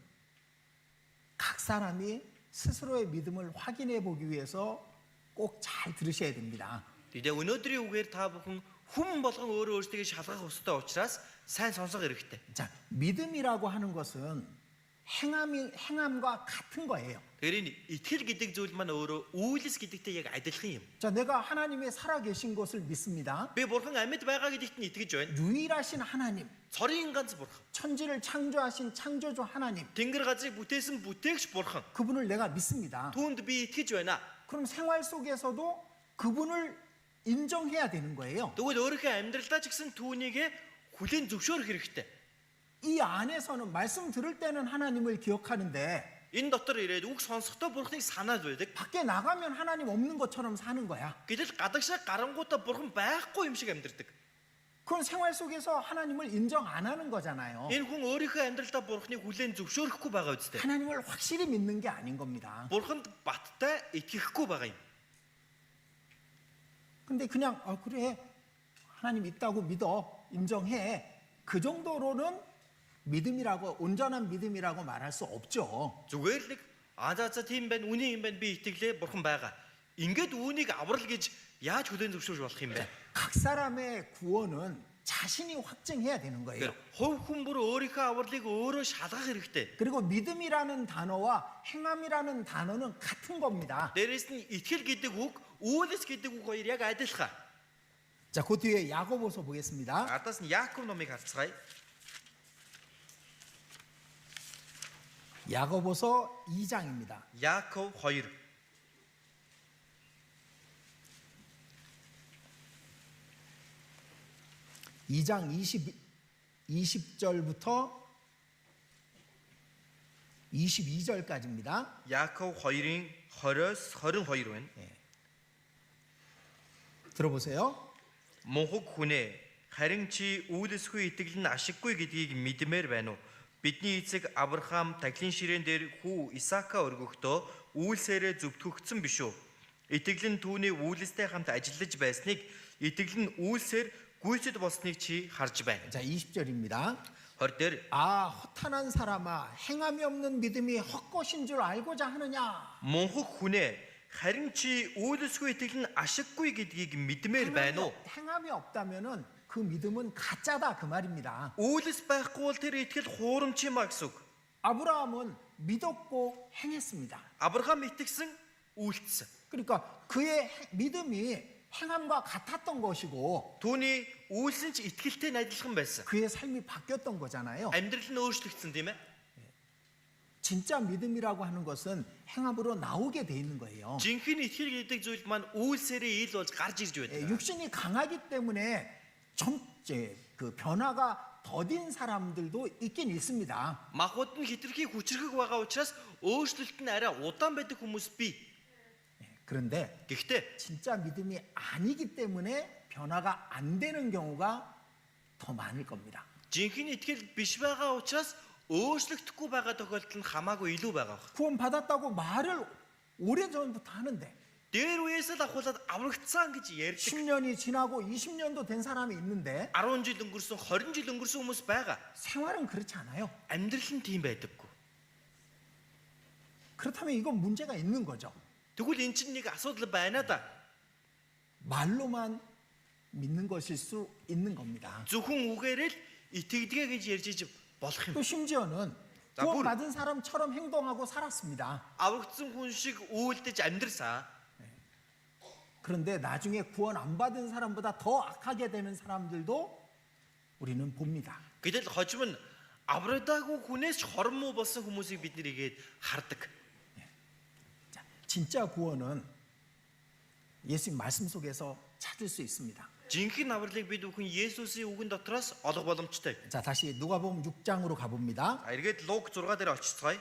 각 사람이 스스로의 믿음을 확인해 보기 위해서 꼭 잘 들으셔야 됩니다. Тэгээд өнөөдрийн үгээр та бүхэн Хүн болгон өөрөө өөртөө шалгах ёстой учраас сайн сонсох хэрэгтэй. 자, 믿음이라고 하는 것은 행함과 같은 거예요. Тэгэхээр энэ итгэл гэдэг зүйл маань өөрөө үйлс гэдэгтэй яг адилхан юм. 자, 내가 하나님의 살아계신 것을 믿습니다. Би бурхан амьд байгаа гэдэгт нь итгэж байна. 유일하신 하나님, Цорын ганц бурхан. 천지를 창조하신 창조주 하나님, Тэнгэр газрыг бүтээсэн бүтээгч бурхан. 그분을 내가 믿습니다. Түүнд би итгэж байна. 그럼 생활 속에서도 그분을 인정해야 되는 거예요. Тэгвэл өөрийнхөө амьдралдаа ч гэсэн түүнийг хүлээн зөвшөөрөх хэрэгтэй. 이 안에서는 말씀 들을 때는 하나님을 기억하는데 Энэ дотор ирээд үг сонсохдоо бурханыг санаад байдаг. 밖에 나가면 하나님 없는 것처럼 사는 거야. Гэтэл гадагшаа гарангуудаа бурхан байхгүй юм шиг амьдардаг. 그건 생활 속에서 하나님을 인정 안 하는 거잖아요. Энэ хүн өөрийнхөө амьдралдаа бурханыг хүлээн зөвшөөрөхгүй байгаа үстэй. 하나님을 확실히 믿는 게 아닌 겁니다. Бурханд баттай итгэхгүй байгаа юм. 근데 그냥 그래 하나님 있다고 믿어 인정해 그 정도로는 믿음이라고 온전한 믿음이라고 말할 수 없죠. Зүгээр л нэг за тийм байна, үний юм байна, би итгэлээ бурхан байгаа. Ингээд үүнийг аврал гэж яаж хүлээн зөвшөөрж болох юм бэ? 각 사람의 구원은 자신이 확증해야 되는 거예요. Хувь хүн бүр өөрийнхөө авралыг өөрөө шалгах хэрэгтэй. 그리고 믿음이라는 단어와 행함이라는 단어는 같은 겁니다. Дээрээс нь итгэл гэдэг үг, үйлс гэдэг үг хоёр яг адилхан. 자, 그 뒤에 야고보서 보겠습니다. Адаас нь Яаков номыг харцгаая. 야고보서 2장입니다. Яаков 2. 2장 20절부터 22절까지입니다. Яаков 2-ын 20-с 22 байна. 들어보세요. Мунхаг хүнээ харин чи үйлсгүй итгэл нь ашиггүй гэдгийг мэдмээр байна уу? Бидний эцэг Авраам таглын ширээн дээр хүү Исаака өргөхдөө үйлсээрээ зөвтгөгдсөн биш үү? Итгэл нь түүний үйлстэй хамт ажиллаж байсныг итгэл нь үйлсээр гүйцэд болсныг чи харж байна. 자, 20절입니다. 20 дээр 허탄한 사람아 행함이 없는 믿음이 헛것인 줄 알고자 하느냐. Мунхаг хүнээ харин чи үйлсгүй итгэл нь ашиггүй гэдгийг мэдмээр байна уу? 행함이 없다면은 그 믿음은 가짜다 그 말입니다. Үйлс байхгүй бол тэр итгэл хуурамч юм а гэсэн үг. 아브라함은 믿었고 행했습니다. Авраам итгэсэн, үйлдсэн. 그러니까 그의 믿음이 행함과 같았던 것이고 Түүний үйлсэн ч итгэлтэй адилхан байсан. 그의 삶이 바뀌었던 거잖아요. Амьдрал нь өөрчлөгдсөн тийм ээ. 진짜 믿음이라고 하는 것은 행함으로 나오게 돼 있는 거예요. Жинхэнэ итгэл гэдэг зүйл маань үйлсээрээ ил болж гарч ирж байдаг. 육신이 강하기 때문에 그 변화가 더딘 사람들도 있긴 있습니다. Махбод нь хитрхи хүчрхэг байгаа учраас өөрчлөлт нь арай удаан байдаг хүмүүс бий. 그런데 Гэхдээ 진짜 믿음이 아니기 때문에 변화가 안 되는 경우가 더 많을 겁니다. жинхэнэ итгэл биш байгаа учраас өөрчлөгдөхгүй байгаа тохиолдол нь хамаагүй илүү байгаа. 구원 받았다고 말을 오래전부터 하는데 Дээр үеэс л ахуулаад аврагдсан гэж ярьдаг. 10년이 지나고 20년도 된 사람이 있는데 10 жил өнгөрсөн, 20 жил өнгөрсөн хүмүүс байгаа. 생활은 그렇지 않아요. Амьдрал нь тийм байдаггүй. 그렇다면 이건 문제가 있는 거죠. Тэгвэл эн чинь нэг асуудал байна да. 말로만 믿는 것일 수 있는 겁니다. Зөвхөн үгээрээ л итгэдэг гэж ярьж иж болох юм. 또 심지어는 자, 구원 뭘- 받은 사람처럼 행동하고 살았습니다. Аврагдсан хүн шиг үйлдэж амьдрсан. 그런데 나중에 구원 안 받은 사람보다 더 악하게 되는 사람들도 우리는 봅니다. Гэтэл хожим нь аврагдаагүй хүнээс ч хормоо болсон хүмүүсийг бид нэгээд хардаг. 자, 진짜 구원은 예수님 말씀 속에서 찾을 수 있습니다. Жинхэнэ авралыг бид бүхэн Есүсийн үгэн дотроос олох боломжтой. 자, 다시 누가복음 6장으로 가봅니다. Эргээд Луг 6 дээр очицгаая.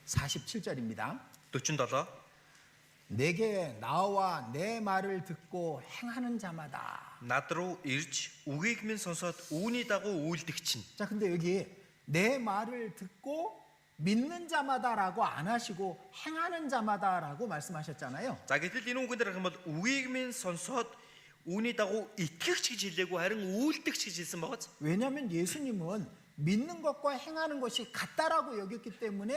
47절입니다. 47. 내게 나와 내 말을 듣고 행하는 자마다. Над руу ирж үгийг минь сонсоод үүний дагуу үйлдэх чинь. 자, 근데 여기 내 말을 듣고 믿는 자마다라고 안 하시고 행하는 자마다라고 말씀하셨잖아요. За гэтэл энэ үгэн дээр харах юм бол үгийг минь сонсоод үүний дагуу итгэгч гэж хэлээгүй харин үйлдэгч гэж хэлсэн байгааз. 왜냐하면 예수님은 믿는 것과 행하는 것이 같다라고 여겼기 때문에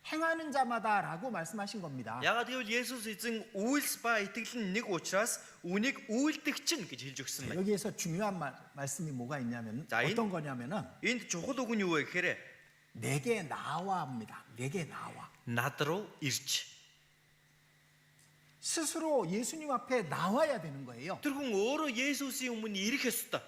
행하는 자마다라고 말씀하신 겁니다. Ягаад гэвэл Есүс эзэн үйлс ба итгэл нь нэг учраас үнийг үйлдэгч нь гэж хэлж өгсөн байна. 여기에서 중요한 말씀이 뭐가 있냐면 자, 어떤 거냐면은 Энд чухал үг нь юу вэ гэхээр 내게 나와입니다. 내게 나와. над руу ирж. 스스로 예수님 앞에 나와야 되는 거예요. Тэр хүн өөрөө Есүсийн өмнө ирэх ёстой.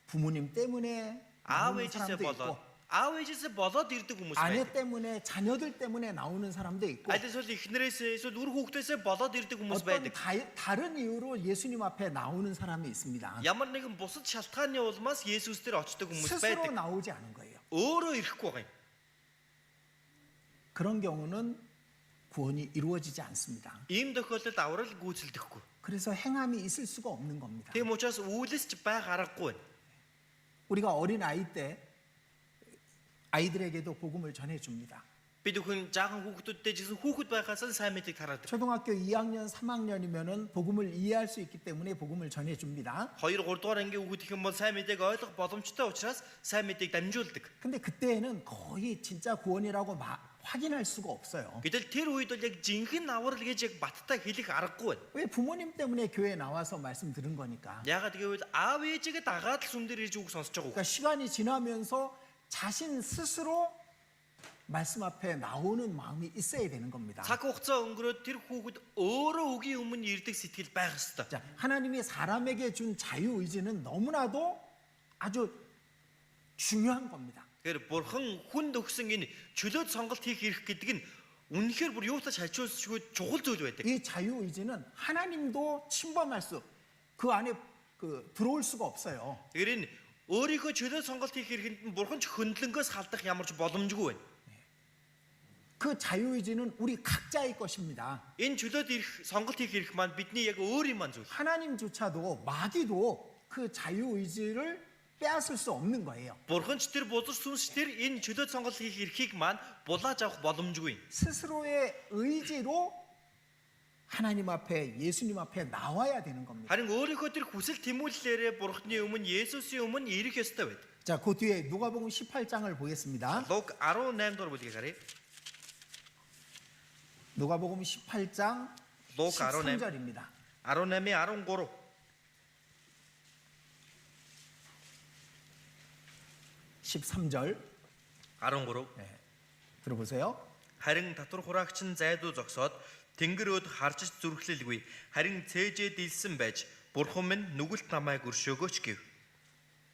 부모님 때문에 아ave 나오는 ээжээсээ 사람도 болоод 있고 아ave ээжээсээ болоод ирдэг хүмүүс 아내 байдаг. 때문에 자녀들 때문에 나오는 사람도 있고 Аль эсвэл эхнэрээсээ эсвэл үр хүүхдээсээ болоод ирдэг хүмүүс 어떤 байдаг. 다른 이유로 예수님 앞에 나오는 사람이 있습니다. Ямар нэгэн бусад шалтгааны улмаас Есүс дээр очдог хүмүүс 스스로 байдаг. 나오지 않은 거예요. Өөрөө ирэхгүй байгаа юм. 그런 경우는 구원이 이루어지지 않습니다. Ийм тохиолдолд аврал гүйцэлдэхгүй. 그래서 행함이 있을 수가 없는 겁니다. Тийм учраас үйлсч байх аргагүй байна. 우리가 어린 아이 때 아이들에게도 복음을 전해줍니다. Бид өхөн жаахан хүүхдүүдтэй жисэн хүүхэд байхаас нь сайн мэдээг тараадаг. 초등학교 2학년, 3학년이면은 복음을 이해할 수 있기 때문에 복음을 전해줍니다. 2, 3 дугаар ангийн хүүхэд их юм бол сайн мэдээг ойлгох боломжтой учраас сайн мэдээг дамжуулдаг. 근데 그때는 거의 진짜 구원이라고 확인할 수가 없어요. Гэтэл тэр үед бол яг жинхэнэ аврал гэж яг баттай хэлэх аргагүй байна. 왜 부모님 때문에 교회에 나와서 말씀 들은 거니까. Ягаад гэвэл аав ээжигээ дагаад л сүмдэр ирж үг сонсож байгаа. 그러니까 시간이 지나면서 자신 스스로 말씀 앞에 나오는 마음이 있어야 되는 겁니다. Цаг хугацаа өнгөрөөд тэр хүүхэд өөрөө үгийн өмнө ирдэг сэтгэл байх ёстой. 자, 하나님이 사람에게 준 자유의지는 너무나도 아주 중요한 겁니다. Тэгэхээр бурхан хүнд өгсөн энэ чөлөөт сонголт хийх эрх гэдэг нь үнэхээр бүр юутай шалжуулсгүй чухал зүйл байдаг. 이 자유의지는 하나님도 침범할 그 안에 들어올 수가 없어요. Тэгэхээр энэ өөрийнхөө чөлөөт сонголт хийх эрхэнд нь бурхан ч хөндлөнгөөс халдах ямар ч боломжгүй байна. 그 자유의지는 우리 각자의 것입니다. Энэ чөлөөт сонголт хийх эрх маань бидний яг өөрийн маань зүйл. 하나님조차도 마귀도 그 자유의지를 빼앗을 수 없는 거예요. Бурхан ч тэр бузар сүнс тэр энэ чөлөөт сонголт хийх эрхийг маань булааж авах боломжгүй. 스스로의 의지로 하나님 앞에 예수님 앞에 나와야 되는 겁니다. Харин өөрийнхөө тэр хүсэл тэмүүллээрээ бурханы өмнө Есүсийн өмнө ирэх ёстой байдаг. 자, 그 뒤에 누가복음 18장을 보겠습니다. Луг 18 дугаар бүлгийг харъя. 누가복음 18장 Луг 18 13절입니다. 18-ийн 13. 13절 13. 들어보세요. Харин татвар хураагч нь зайдуу зогсоод тэнгэр өд харж зүрхлэлгүй. Харин цээжээ дилсэн байж бурхан минь нүгэлт намайг өршөөгөөч гэв.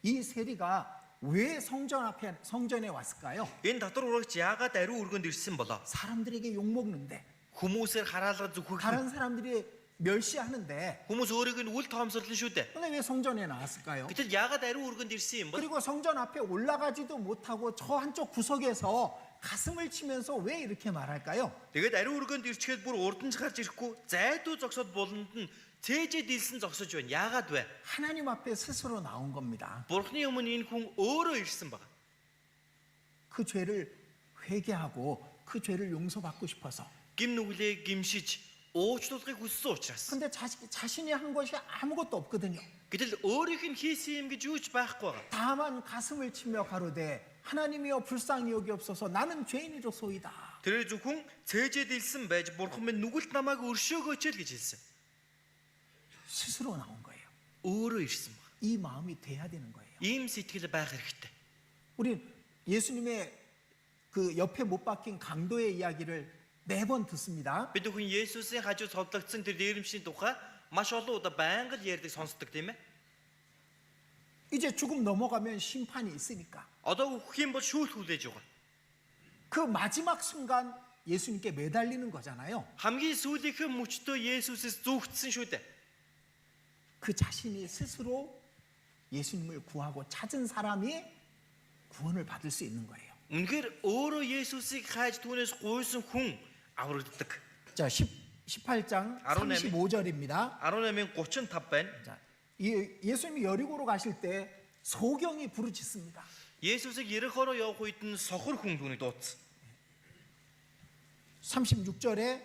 이 세리가 왜 성전에 왔을까요? Энэ татвар хураагч яагаад ариун өргөнд ирсэн болоо? 사람들에게 욕 먹는데, Хүмүүсээр хараалга зүхэх. 다른 사람들이 멸시하는데, Хүмүүс өөрийг нь үл тоомсорлон шүү дээ. 근데 왜 성전에 나왔을까요? Гэтэл яагаад ариун өргөнд ирсэн юм бол? 그리고 성전 앞에 올라가지도 못하고 저 한쪽 구석에서 가슴을 치면서 왜 이렇게 말할까요? Тэгээд ариун өргөнд ирчгээд бүр урданж гарч ирэхгүй зайдуу зогсоод болонд нь цээжээ дилсэн зогсож байна. Яагаад вэ? 하나님 앞에 스스로 나온 겁니다. Бурхны өмнө энэ хүн өөрөө ирсэн байна. 그 죄를 회개하고 그 죄를 용서받고 싶어서. Гим нүглээ гимшиж уучлуулгыг хүссэн учраас. 근데 자신이 한 것이 아무것도 없거든요. Гэтэл өөрийнх нь хийсэн юм гэж юу ч байхгүй байгаа. 다만 가슴을 치며 가로되 하나님이여 불쌍히 여기옵소서 나는 죄인이로소이다. Тэр зөвхөн цээжээ дилсэн байж бурхан минь нүгэлт намайг өршөөгөөч л гэж хэлсэн. 스스로 나온 거예요. Өөрөө ирсэн байна. 이 마음이 돼야 되는 거예요. Ийм сэтгэл байх хэрэгтэй. 우리 예수님의 그 옆에 못 박힌 강도의 이야기를 매번 듣습니다. Бид өхөн Есүсийн хажуу цовдлогдсон тэр дээрэмшийн тухай маш олон удаа байнга л ярьдаг сонсдог тийм ээ. 이제 죽음 넘어가면 심판이 있으니까. Одоо өгөх юм бол шүүл хүлээж байгаа. 그 마지막 순간 예수님께 매달리는 거잖아요. Хамгийн сүүлийнхэн мөчтөө Есүсээс зүгтсэн шүү дээ. 그 자신이 스스로 예수님을 구하고 찾은 사람이 구원을 받을 수 있는 거예요. Үнэхээр өөрөө Есүсийг хайж түүнээс гуйсан хүн аврагддаг. 자, 18장 35절입니다. 18:35 байна. 자, 예수님이 여리고로 가실 때 소경이 부르짖습니다. Есүсийг Ерехоороо явах үед нь сохор хүн түүнийг дуудсан. 36절에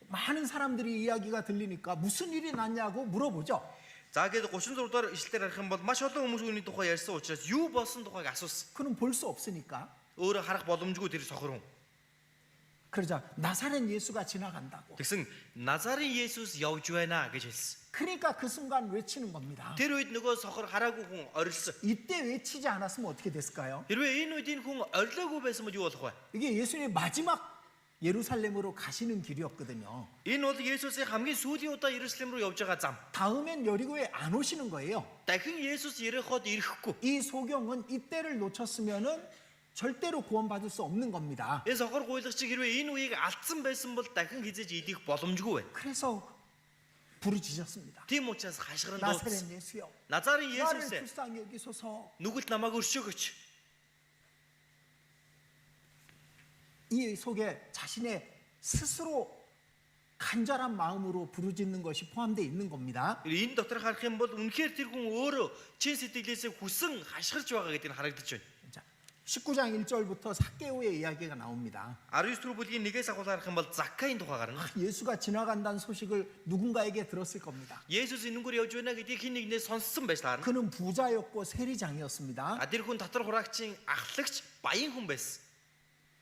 많은 사람들이 이야기가 들리니까 무슨 일이 났냐고 물어보죠. За гээд 36 дугаар ишлэлээр харах юм бол маш олон хүмүүс үүний тухай ярьсан учраас юу болсон тухайг асуусан. 그는 볼 수 없으니까. Өөрөө харах боломжгүй тэр сохор хүн. 그러자 나사렛 예수가 지나간다고. Тэгсэн Назарын Есүс явж байна гэж хэлсэн. 그러니까 그 순간 외치는 겁니다. Тэр үед нөгөө сохор хараагүй хүн орилсон. 이때 외치지 않았으면 어떻게 됐을까요? Хэрвээ энэ үед энэ хүн орилоогүй байсан бол юу болох вэ? 이게 예수님의 마지막 예루살렘으로 가시는 길이었거든요. Энэ бол Есүсийн хамгийн сүүлийн удаа Иерусалим руу явж байгаа зам. 다음엔 여리고에 안 오시는 거예요. Дахин Есүс Ереход ирэхгүй. 이 소경은 이때를 놓쳤으면은 절대로 구원받을 수 없는 겁니다. Энэ сохор гуйлагч хэрвээ энэ үеийг алдсан байсан бол дахин хизэж идэх боломжгүй байна. 그래서 부르짖었습니다. Тийм учраас хашгиран 나사렛 дуудсан. 예수여, Назарын 나를 Есүс 불쌍히 여기소서. нүгэлт намайг өршөөгөөч. 이 속에 자신의 스스로 간절한 마음으로 부르짖는 것이 포함되어 있는 겁니다. Энэ дотор харах юм бол үнэхээр тэр хүн өөрөө чин сэтгэлээсээ хүсэн хашгирч байгаа гэдэг нь харагдаж байна. 자, 19장 1절부터 삭개오의 이야기가 나옵니다. 19 дэх бүлгийн 1-ээс агуул харах юм бол Заккаийн тухай гарна. 예수가 지나간다는 소식을 누군가에게 들었을 겁니다. Есүс энэнгүүр явж байна гэдгийг хэн нэгнээс сонссон байж таарна. 그는 부자였고 세리장이었습니다. Тэр хүн татвар хураагчийн ахлагч баян хүн байсан.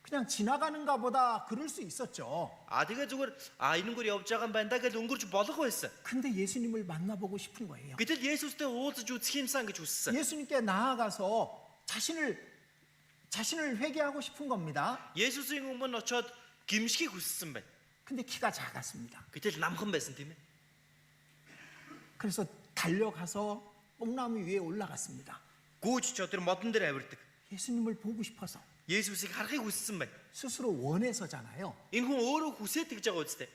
그냥 지나가는가 보다 그럴 수 있었죠. Тэгээ зүгээр энэнгүүр явж байгаа юм байна да гэж өнгөрч болох байсан. 근데 예수님을 만나보고 싶은 거예요. Гэтэл Есүстэй уулзаж үзэх юмсан гэж хүссэн. 예수님께 나아가서 자신을 회개하고 싶은 겁니다. Есүсийн өмнө очоод гимшхийг хүссэн байна. 근데 키가 작았습니다. Гэтэл намхан байсан тийм ээ. 그래서 달려가서 뽕나무 위에 올라갔습니다. Гүүж ч тэр модон дээр авирдаг. 예수님을 보고 싶어서. Есүсийг харахыг хүссэн байна. 스스로 원해서잖아요. Энэ хүн өөрөө хүсээд тэгж байгаа үстэй.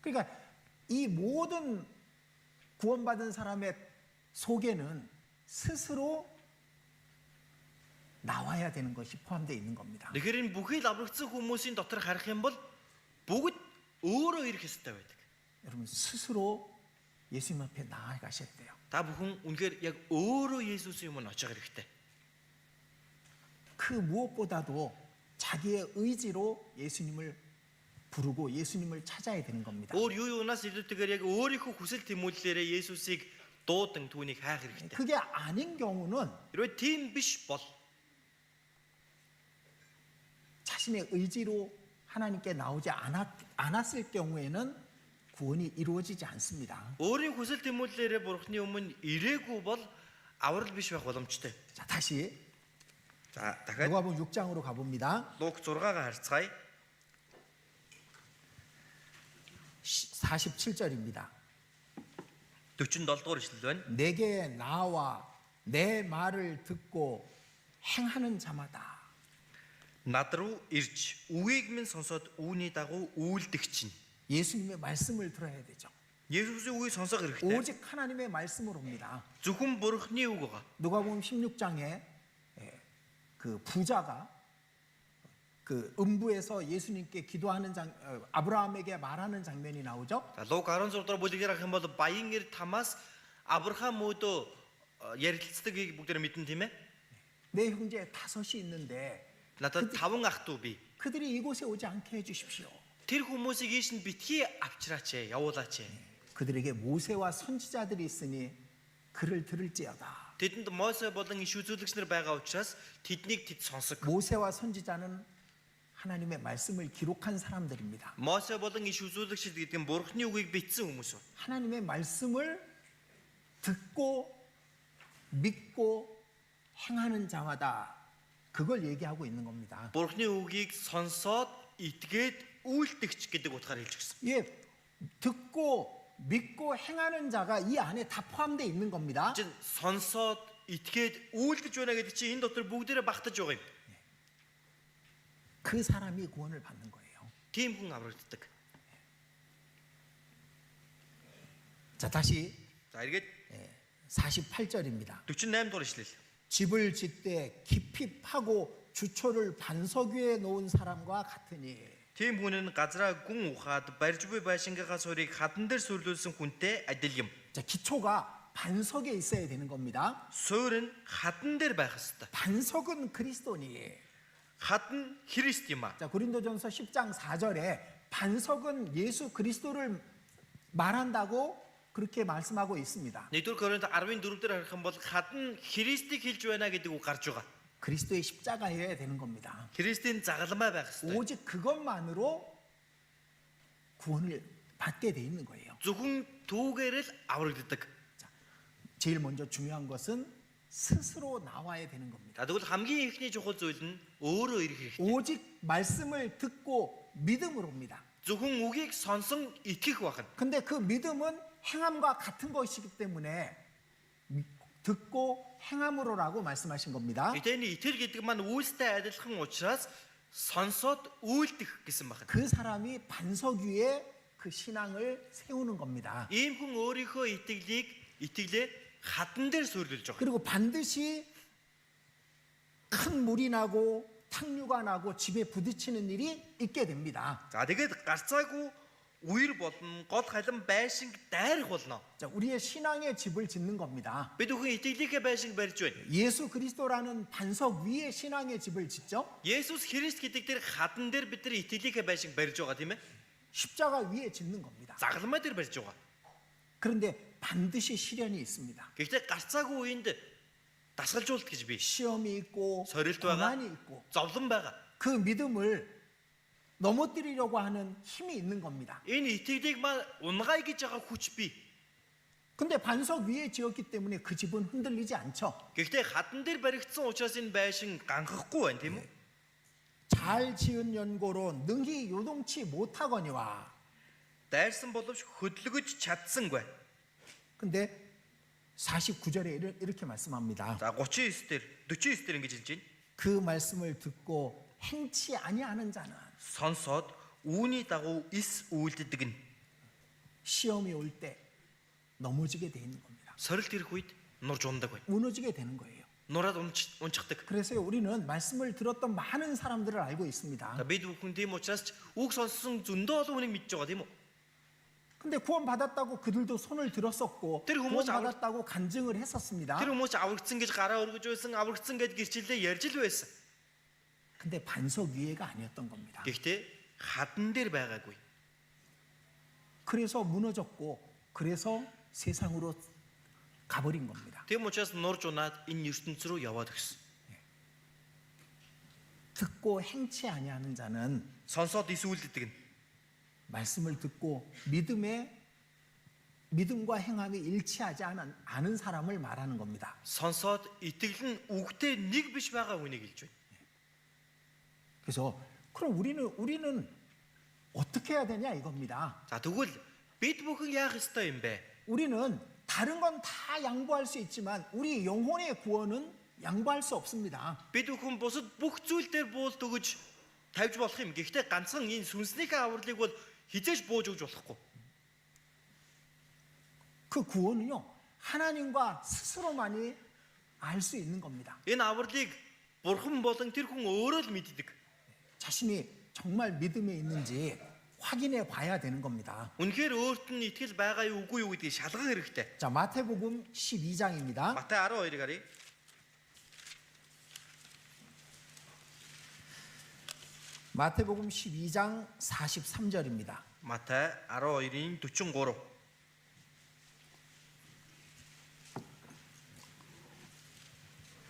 그러니까 이 모든 구원받은 사람의 속에는 스스로 나와야 되는 것이 포함되어 있는 겁니다. Тэгэхээр энэ бүхий л аврагдсан хүмүүсийн дотор харах юм бол бүгд өөрөө ирэх ёстой байдаг. 여러분 스스로 예수님 앞에 나아가셔야 돼요. Та бүхэн үнэхээр яг өөрөө Есүсийн өмнө очих хэрэгтэй. 그 무엇보다도 자기의 의지로 예수님을 부르고 예수님을 찾아야 되는 겁니다. Өөр юу юунаас илүүтэйгээр яг өөрийнхөө хүсэл тэмүүллээрээ Есүсийг дуудан түүнийг хайх хэрэгтэй. 그게 아닌 경우는 Хэрвээ тийм биш бол 자신의 의지로 하나님께 나오지 않았을 경우에는 구원이 이루어지지 않습니다. өөрийн хүсэл тэмүүллээрээ Бурхны өмнө ирээгүй бол аврал биш байх боломжтой. 자, 다시 За дахиад 누가복음 6장으로 가봅니다. Лук 6-гаа харцгаая. 47절입니다. 47 дугаар ишлэл байна. 내게 나와 내 말을 듣고 행하는 자마다 Над руу ирж үгийг минь сонсоод үүний дагуу үйлдэгч нь. 예수님의 말씀을 들어야 되죠. Есүсийн үгийг сонсох хэрэгтэй. 오직 하나님의 말씀을 옵니다. Зөвхөн Бурхны үг байгаа. 누가복음 16장에 그 부자가 그 음부에서 예수님께 기도하는 아브라함에게 말하는 장면이 나오죠. За Лук 16 дугаар бүлгээр харах юм бол баян эр Тамаас Авраам өөдөө ярилцлагыг бүгдээр мэдэн тийм ээ. 내 형제 5이 있는데 Надад 5 ах トゥ би. 그들이 이곳에 오지 않게 해주십시오. Тэр хүмүүсийг ийш нь битгий авчираач ээ, явуулаач ээ. 그들에게 모세와 선지자들이 있으니 그를 들을지어다. Тэдэнд Мосе болон иш үзүүлэгч нар байгаа учраас тэднийг тэд сонсог. 모세와 선지자는 하나님의 말씀을 기록한 사람들입니다. Мосе болон иш үзүүлэгчид гэдэг нь Бурхны үгийг бичсэн хүмүүс байна. 하나님의 말씀을 듣고 믿고 행하는 자마다 그걸 얘기하고 있는 겁니다. Бурхны үгийг сонсоод итгээд үйлдэгч гэдэг утгаар хэлж гисэн. 예, 듣고 믿고 행하는 자가 이 안에 다 포함되어 있는 겁니다. Чин сонсоод итгээд үйлдэж байна гэдэг чинь энэ дотор бүгдээрээ багтаж байгаа юм. 그 사람이 구원을 받는 거예요. Тийм хүн аврагддаг. 자, 다시 За эргээд 48절입니다. 48 дугаар ишлэл. 집을 짓되 깊이 파고 주초를 반석 위에 놓은 사람과 같으니 Тийм хүн нь газраа гүн ухаад барьж буй байшингийнхаа суурийг хадан дээр сүрлүүлсэн хүнтэй адил юм. 자, 기초가 반석에 있어야 되는 겁니다. Суурь нь хадан дээр байх ёстой. 반석은 그리스도니. Хадан Христ юм аа. 자, 고린도전서 10장 4절에 반석은 예수 그리스도를 말한다고 그렇게 말씀하고 있습니다. 1-р Коринт 14 дээр харах юм бол хадан Христийг хэлж байна гэдэг үг гарч байгаа. 그리스도의 십자가여야 되는 겁니다. Христийн загалмай байх ёстой. 오직 그것만으로 구원을 받게 돼 있는 거예요. Зөвхөн түүгээр л аврагддаг. 제일 먼저 중요한 것은 스스로 나와야 되는 겁니다. За тэгвэл хамгийн ихний чухал зүйл нь өөрөө ирэх хэрэгтэй. 오직 말씀을 듣고 믿음으로입니다. Зөвхөн үгийг сонсон итгэх байна. 근데 그 믿음은 행함과 같은 것이기 때문에 듣고 행함으로라고 말씀하신 겁니다. Эдний итгэл гэдэг маань үйлстэй адилхан учраас сонсоод үйлдэх гэсэн байна. 그 사람이 반석 위에 그 신앙을 세우는 겁니다. Ийм хүн өөрийнхөө итгэлээ хатан дээр суурилж байгаа. 그리고 반드시 큰 물이 나고 탕류가 나고 집에 부딪히는 일이 있게 됩니다. За тэгээд гарцаагүй үер болно, гол халин байшинг дайрах болно. 자, 우리의 신앙의 집을 짓는 겁니다. Бид бүхэн итгэлийнхээ байшинг барьж байна. 예수 그리스도라는 반석 위에 신앙의 집을 짓죠. Есүс Христ гэдэг тэр хадан дээр бид нар итгэлийнхээ байшинг барьж байгаа тийм ээ. 십자가 위에 짓는 겁니다. Загалмай дээр барьж байгаа. 그런데 반드시 시련이 있습니다. Гэхдээ гарцаагүй үеинд дасгалжуулт гэж би. 시험이 있고 서릴 때가 고난이 있고 зовлон байгаа. 그 믿음을 넘어뜨리려고 하는 힘이 있는 겁니다. Энэ итгэлийг маань унгай гэж байгаа хүч бий. 근데 반석 위에 지었기 때문에 그 집은 흔들리지 않죠. Гэхдээ хадан дээр баригдсан учраас энэ байшин ганхахгүй байна тийм үү? 잘 지은 연고로 능히 요동치 못하거니와. Дайрсан боловч хөдлөгөж чадсангүй. 근데 49절에 이렇게 말씀합니다. За 49 дээр ингэж хэлж байна. 그 말씀을 듣고 행치 아니하는 자는 Сонсоод үүний дагуу ис үйлддэг нь 시험이 올 때 넘어지게 돼 있는 겁니다. сорилт ирэх үед нурж ундаг байна. 무너지게 되는 거예요. Нураад унчихдаг. 그래서 우리는 말씀을 들었던 많은 사람들을 알고 있습니다. За бид бүхэн тийм учраас ч үг сонссон зөндөө олон хүнийг мэдж байгаа тийм үү? 근데 구원 받았다고 그들도 손을 들었었고 Тэр 구원 хүмүүс 받았다고 간증을 했었습니다. Тэр хүмүүс аврагдсан гэж гараа өргөж байсан, аврагдсан гэж гэрчлэлээ ярьж л байсан. 근데 반석 위에가 아니었던 겁니다. Гэхдээ хадан дээр байгаагүй. 그래서 무너졌고 그래서 세상으로 가버린 겁니다. Тийм учраас нурж унаад энэ ертөнц рүү яваад өгсөн. 듣고 행치 아니하는 자는 Сонсоод ис үйлддэг нь 말씀을 듣고 믿음과 행함이 일치하지 않은 사람을 말하는 겁니다. сонсоод итгэл нь үгтэй нэг биш байгаа хүнийг хэлж байна. 그래서 그럼 우리는 어떻게 해야 되냐 이겁니다. За тэгвэл бид бүхэн яах ёстой юм бэ? 우리는 다른 건 다 양보할 수 있지만 우리 영혼의 구원은 양보할 수 없습니다. Бид бүхэн бусад бүх зүйл дээр буулт өгөж тавьж болох юм. Гэхдээ ганцхан энэ сүнснийхээ авралыг бол хизээж бууж өгж болохгүй. 그 구원은요 하나님과 스스로만이 알 수 있는 겁니다. Энэ авралыг бурхан болон тэр хүн өөрөө л мэддэг. 자신이 정말 믿음에 있는지 확인해 봐야 되는 겁니다. Үнэхээр өөрт нь итгэл байгаа юу үгүй юу гэдгийг шалгах хэрэгтэй. 자, 마태복음 12장입니다. Матай 12-ыг харъя. 마태복음 12장 43절입니다. Матай 12-ийн 43.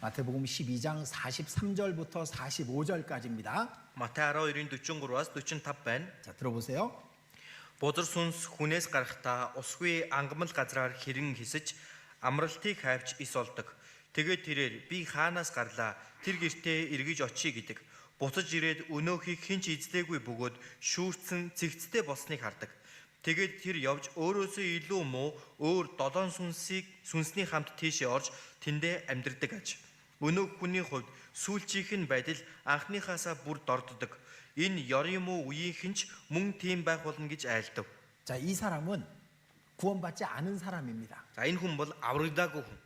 마태복음 12장 43절부터 45절까지입니다. Матай 12-ийн 43-аас 45 байна. 자, 들어보세요. Бузар сүнс хүнээс гарахдаа усгүй ангамл газраар хэрэн хисэж амралтыг хайвч ис олдог. Тэгээд тэрээр би хаанаас гарлаа тэр гертээ эргэж очие гэдэг. Буцаж ирээд өнөөхийг хэн ч эзлээгүй бөгөөд шүүрцэн цэгцтэй болсныг хардаг. Тэгээд тэр явж өөрөөсөө илүү муу өөр 7 сүнсний хамт тийшээ орж тэндээ амьдардаг аж. Өнөөх хүний хувьд сүүлчийнх нь байдал анхныхаасаа бүр дорддог. Энэ ёрын муу үеийнхэн ч мөн тийм байх болно гэж айлдав. 자, 이 사람은 구원받지 않은 사람입니다. За энэ хүн бол аврагдаагүй хүн.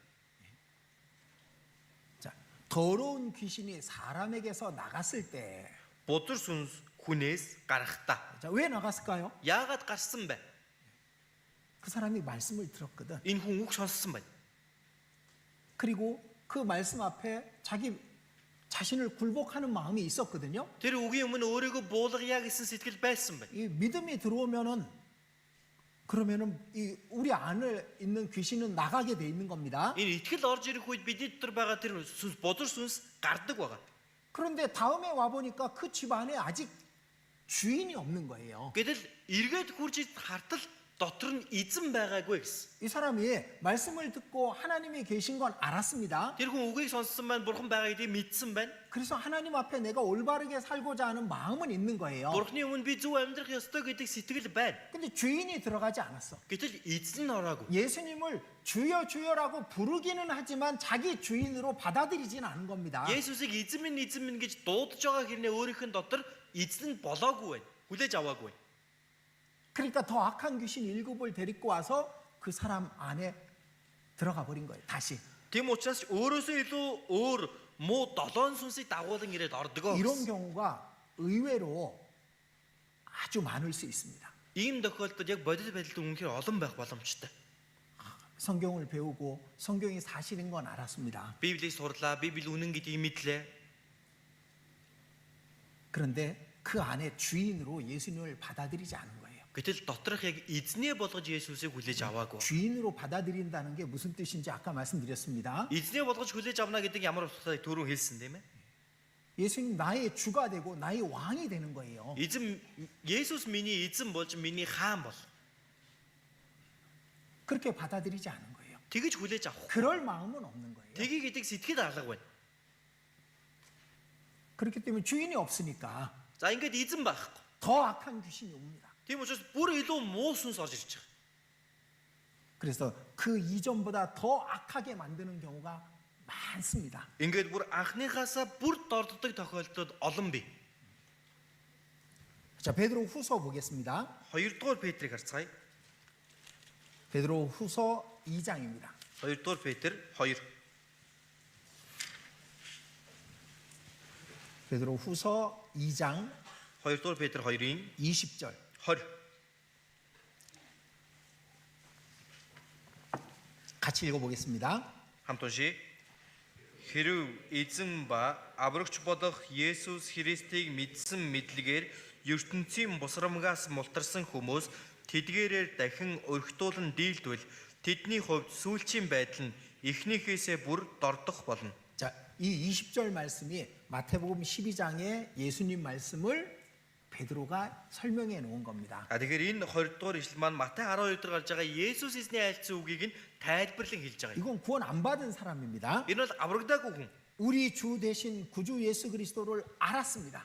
자, 더러운 귀신이 사람에게서 나갔을 때, Бузар сүнс хүнээс гарахдаа 자, 왜 나갔을까요? яагаад гарсан бэ? 그 사람이 말씀을 들었거든. Энэ хүн үг сонссон байна. 그리고 그 말씀 앞에 자기 자신을 굴복하는 마음이 있었거든요. Тэр үгийн өмнө өөрийгөө буулгая гэсэн сэтгэл байсан байна. 이 믿음이 들어오면은 그러면은 이 우리 안에 있는 귀신은 나가게 돼 있는 겁니다. Энэ итгэл орж ирэх үед бидний дотор байгаа тэр сүнс бодор сүнс гардаг байгаа. 그런데 다음에 와 보니까 그 집안에 아직 주인이 없는 거예요. Гэтэл эргээд хурж хартал дотор нь эзэн байгаагүй гэсэн. 이 사람이 말씀을 듣고 하나님이 계신 건 알았습니다. Тэр хүн үгийг сонссон байна, бурхан байгааг тийм мэдсэн байна. 그래서 하나님 앞에 내가 올바르게 살고자 하는 마음은 있는 거예요. Бурханы өмнө би зөв амьдрах ёстой гэдэг сэтгэл байна. 근데 주인이 들어가지 않았어. Гэтэл эзэн нь ороогүй. 예수님을 주여 주여라고 부르기는 하지만 자기 주인으로 받아들이지는 않은 겁니다. Есүсийг эзэн минь гэж дуудаж байгаа хэрнээ өөрийнх нь дотор эзэн нь болоогүй байна. Хүлээж аваагүй байна. 그러니까 더 악한 귀신 7을 데리고 와서 그 사람 안에 들어가 버린 거예요. 다시. Тийм учраас өөрөөсөө илүү өөр муу 7 сүнсийг дагуулan ирээд ордгоо. 이런 경우가 의외로 아주 많을 수 있습니다. Ийм тохиолдолд яг бодит байдалд үнэхээр олон байх боломжтой. 성경을 배우고 성경이 사실인 건 알았습니다. Библийг сурлаа, Библи үнэн гэдгийг мэдлээ. 그런데 그 안에 주인으로 예수님을 받아들이지 않은 거예요. Гэтэл доторх яг эзнээ болгож Есүсийг хүлээж аваагүй. 주인으로 받아들인다는 게 무슨 뜻인지 아까 말씀드렸습니다. Эзнээ болгож хүлээж авна гэдэг ямар утгатай түрүү хэлсэн тийм ээ. 예수님 나의 주가 되고 나의 왕이 되는 거예요. Эзэн Есүс миний эзэн болж миний хаан бол. 그렇게 받아들이지 않은 거예요. Тэгэж хүлээж авах. 그럴 마음은 없는 거예요. Тгий гэдэг сэтгэл алга байна. 그렇기 때문에 주인이 없으니까 За ингээд эзэн байхгүй. 더 악한 귀신이 옵니다. Тийм учраас бүр илүү муу сүнс орж ирж байгаа. 그래서 그 이전보다 더 악하게 만드는 경우가 많습니다. Ингээд бүр анхныхаасаа бүр дорддог тохиолдлууд олон бий. 자, 베드로 후서 보겠습니다. 2-р Петрийг харцгаая. 베드로 후서 2장입니다. 2-р Петр 2. 베드로 후서 2장 2-р Петр 2-ын 20절. 20. 같이 읽어보겠습니다. Хамт уншия. Хэрв эзэн ба аврагч болох Есүс Христийг мэдсэн мэдлэгээр ертөнцийн бусрамгаас мултарсан хүмүүс тэдгээрээр дахин өргөтүүлэн дийлдвэл тэдний хувьд сүүлчийн байдал нь эхнийхээсээ бүр дордох болно. 자, 이 20절 말씀이 마태복음 12장의 예수님 말씀을 베드로가 설명해 놓은 겁니다. Тэгэхээр энэ 20 дугаар ишлэл маань Матай 12 дээр гарч байгаа Есүс эзний айлцсан үгийг нь тайлбарлан хэлж байгаа юм. 이건 구원 안 받은 사람입니다. Энэ бол аврагдаагүй хүн. 우리 주 대신 구주 예수 그리스도를 알았습니다.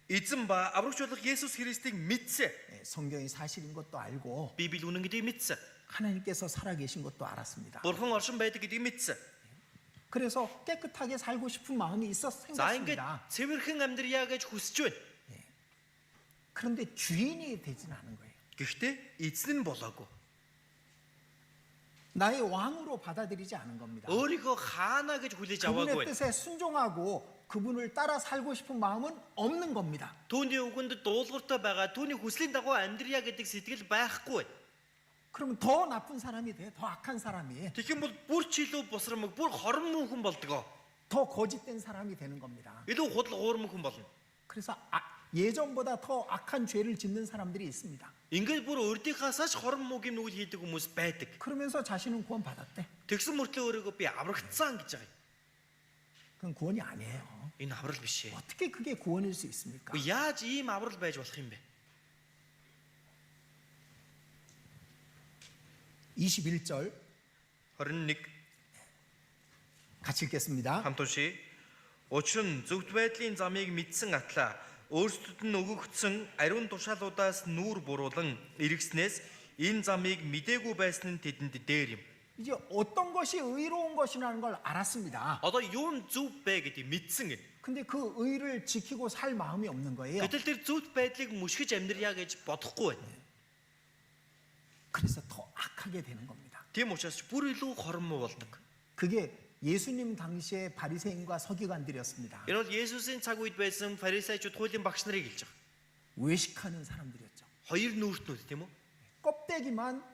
Эзэн ба аврагч болох Есүс Христийг мэдсэн. 성경이 사실인 것도 알고 Библи үнэн гэдгийг мэдсэн. 하나님께서 살아계신 것도 알았습니다. Бурхан оршин байдаг гэдгийг мэдсэн. 그래서 깨끗하게 살고 싶은 마음이 За 생겼습니다. ингээд цэвэрхэн амьдрья гэж хүсэж байна. 그런데 주인이 되진 않은 거예요. Гэхдээ эзэн нь болоогүй. 나의 왕으로 받아들이지 않은 겁니다. Өөрийгөө хаана гэж хүлээж аваагүй 그분의 байна. 뜻에 순종하고 그분을 따라 살고 싶은 마음은 없는 겁니다. Түүний үгэнд дуулууртай байгаа, түүний хүслийн дагуу амьдрья гэдэг сэтгэл байхгүй байна. 그러면 더 나쁜 사람이 돼, 더 악한 사람이, Тэгэх юм бол бүр ч илүү бусрамг, бүр хорон мөн хүн болдгоо. 더 거짓된 사람이 되는 겁니다. Илүү худал хуурман хүн болно. 그래서 예전보다 더 악한 죄를 짓는 사람들이 있습니다. Ингээд бүр өөрийнхаасаа ч хорон муу юм нүгэл хийдэг хүмүүс байдаг. 그러면서 자신은 구원받았대. Тэгсэн мөртлөө өөрийгөө би аврагдсан гэж байгаа юм. 그건 구원이 아니에요. Энэ аврал биш ээ. 어떻게 그게 구원일 수 있습니까? Яаж ийм аврал байж болох юм бэ? 21절 21 같이 읽겠습니다. хамт уншия. Учир нь зөвхт байдлын замыг мэдсэн атлаа өөрсдөд нь өгөгдсөн ариун тушаалуудаас нүүр буруулан эргэснээс энэ замыг мдээгүй байсан нь тэдэнд дээр юм. 이제 어떤 것이 의로운 것이라는 걸 알았습니다. Одоо юу нь зөв бэ гэдгийг мэдсэн гэнэ. 근데 그 의를 지키고 살 마음이 없는 거예요. Гэтэл тэр зөвхт байдлыг мушгиж амьдрья гэж бодохгүй байна. 그래서 더 악하게 되는 겁니다. Тийм учраас бүр илүү хорон муу болдог. 그게 예수님 당시의 바리새인과 서기관들이었습니다. Энэ бол Есүсийн цаг үед байсан фарисеучуд хуулийн багш нарыг хэлж байгаа. 외식하는 사람들이었죠. Хоёр нүүртнүүд тийм үү? 껍데기만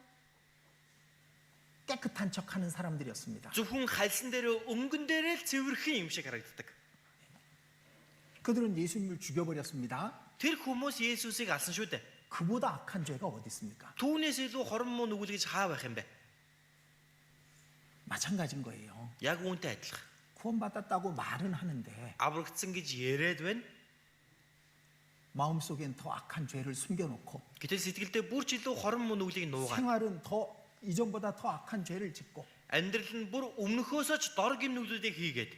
깨끗한 척하는 사람들이었습니다. Зөвхөн хальсан дээр өнгөн дээрээ л цэвэрхэн юм шиг харагддаг. 그들은 예수님을 죽여버렸습니다. Тэр хүмүүс Есүсийг алсан шүү дээ. 그보다 악한 죄가 어디 있습니까? Түүнээс илүү хорон муу нүгэл гэж хаа байх юм бэ? 마찬가지인 거예요. Яг үүнтэй адилхан. 구원받았다고 말은 하는데 Аврагдсан гэж яриад байна. 마음속엔 더 악한 죄를 숨겨놓고 Гэтэл сэтгэлдээ бүр ч илүү хорон муу нүглийг нуугаад 생활은 더 이전보다 더 악한 죄를 짓고 амьдрал нь бүр өмнөхөөсөө ч дор гимнүглүүдийг хийгээд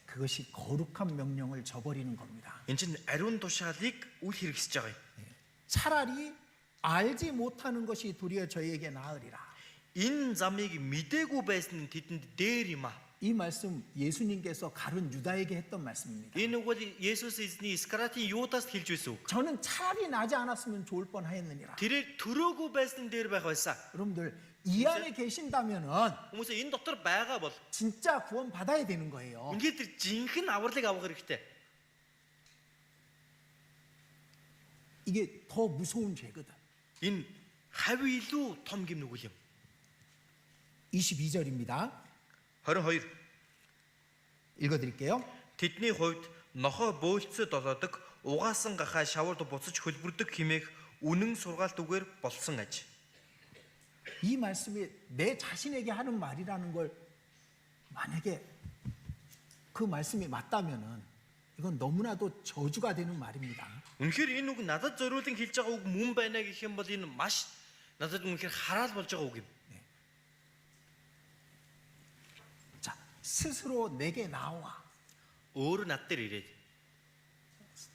그것이 거룩한 명령을 저버리는 겁니다. эн чинь ариун тушаалыг үл хэрэгсэж байгаа юм. 차라리 알지 못하는 것이 도리어 저희에게 나으리라. Энэ замыг мдээгүй байсан нь тэдэнд дээр юм а. 이 말씀 예수님께서 가룟 유다에게 했던 말씀입니다. Энэ үг бол Есүс эзний Искаратийн Юдаас хэлж байсан үг. 저는 차라리 나지 않았으면 좋을 뻔하였느니라. Тэрээр төрөөгүй байсан дээр байх байсан. 여러분들 이 안에 계신다면은 Хүмүүс энэ дотор байгаа бол 진짜 구원 받아야 되는 거예요. үнэхээр тэр жинхэнэ авралыг авах хэрэгтэй. 이게 더 무서운 죄거든. Энэ хави илүү том гимнүгэл юм. 22절입니다. 22. 읽어드릴게요. Тэдний хувьд нохоо бөөлцөд олоодог, угаасан гахаа шавуулд буцаж хөлбөрдөг химээх үнэн сургаалт үгээр болсон аж. 이 말씀이 내 자신에게 하는 말이라는 걸 만약에 그 말씀이 맞다면은 이건 너무나도 저주가 되는 말입니다. Үнэхээр энэ үг надад зориулан хэлж байгаа үг мөн байна гэх юм бол энэ маш надад үнэхээр хараал болж байгаа үг юм. 자, 스스로 내게 나와. Өөр над дээр ирээд.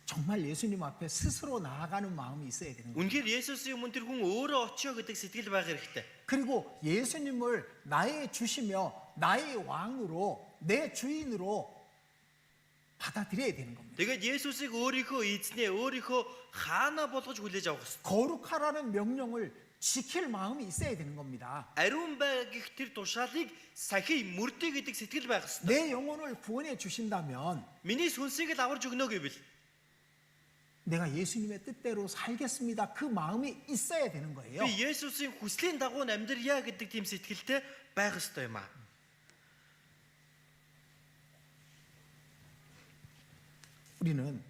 정말 예수님 앞에 스스로 나아가는 마음이 있어야 되는 거예요. Үнэхээр Есүсийн өмнө тэр хүн өөрөө очио гэдэг сэтгэл байх хэрэгтэй. 그리고 예수님을 나의 주시며 나의 왕으로 내 주인으로 받아들여야 되는 겁니다. Тэгээд Есүсийг өөрийнхөө эзнээ, өөрийнхөө хаанаа болгож хүлээж авах хэрэгтэй. 거룩하라는 명령을 지킬 마음이 있어야 되는 겁니다. Ариун бай гэх тэр тушаалыг сахий мөрдөө гэдэг сэтгэл байх хэрэгтэй. 내 영혼을 구원해 주신다면 Миний сүнсийг л аварж өгнө гэвэл 내가 예수님의 뜻대로 살겠습니다. 그 마음이 있어야 되는 거예요. би Есүсийн хүслийн дагуу амьдрья гэдэг тийм сэтгэлтэй байх ёстой юм аа. 우리는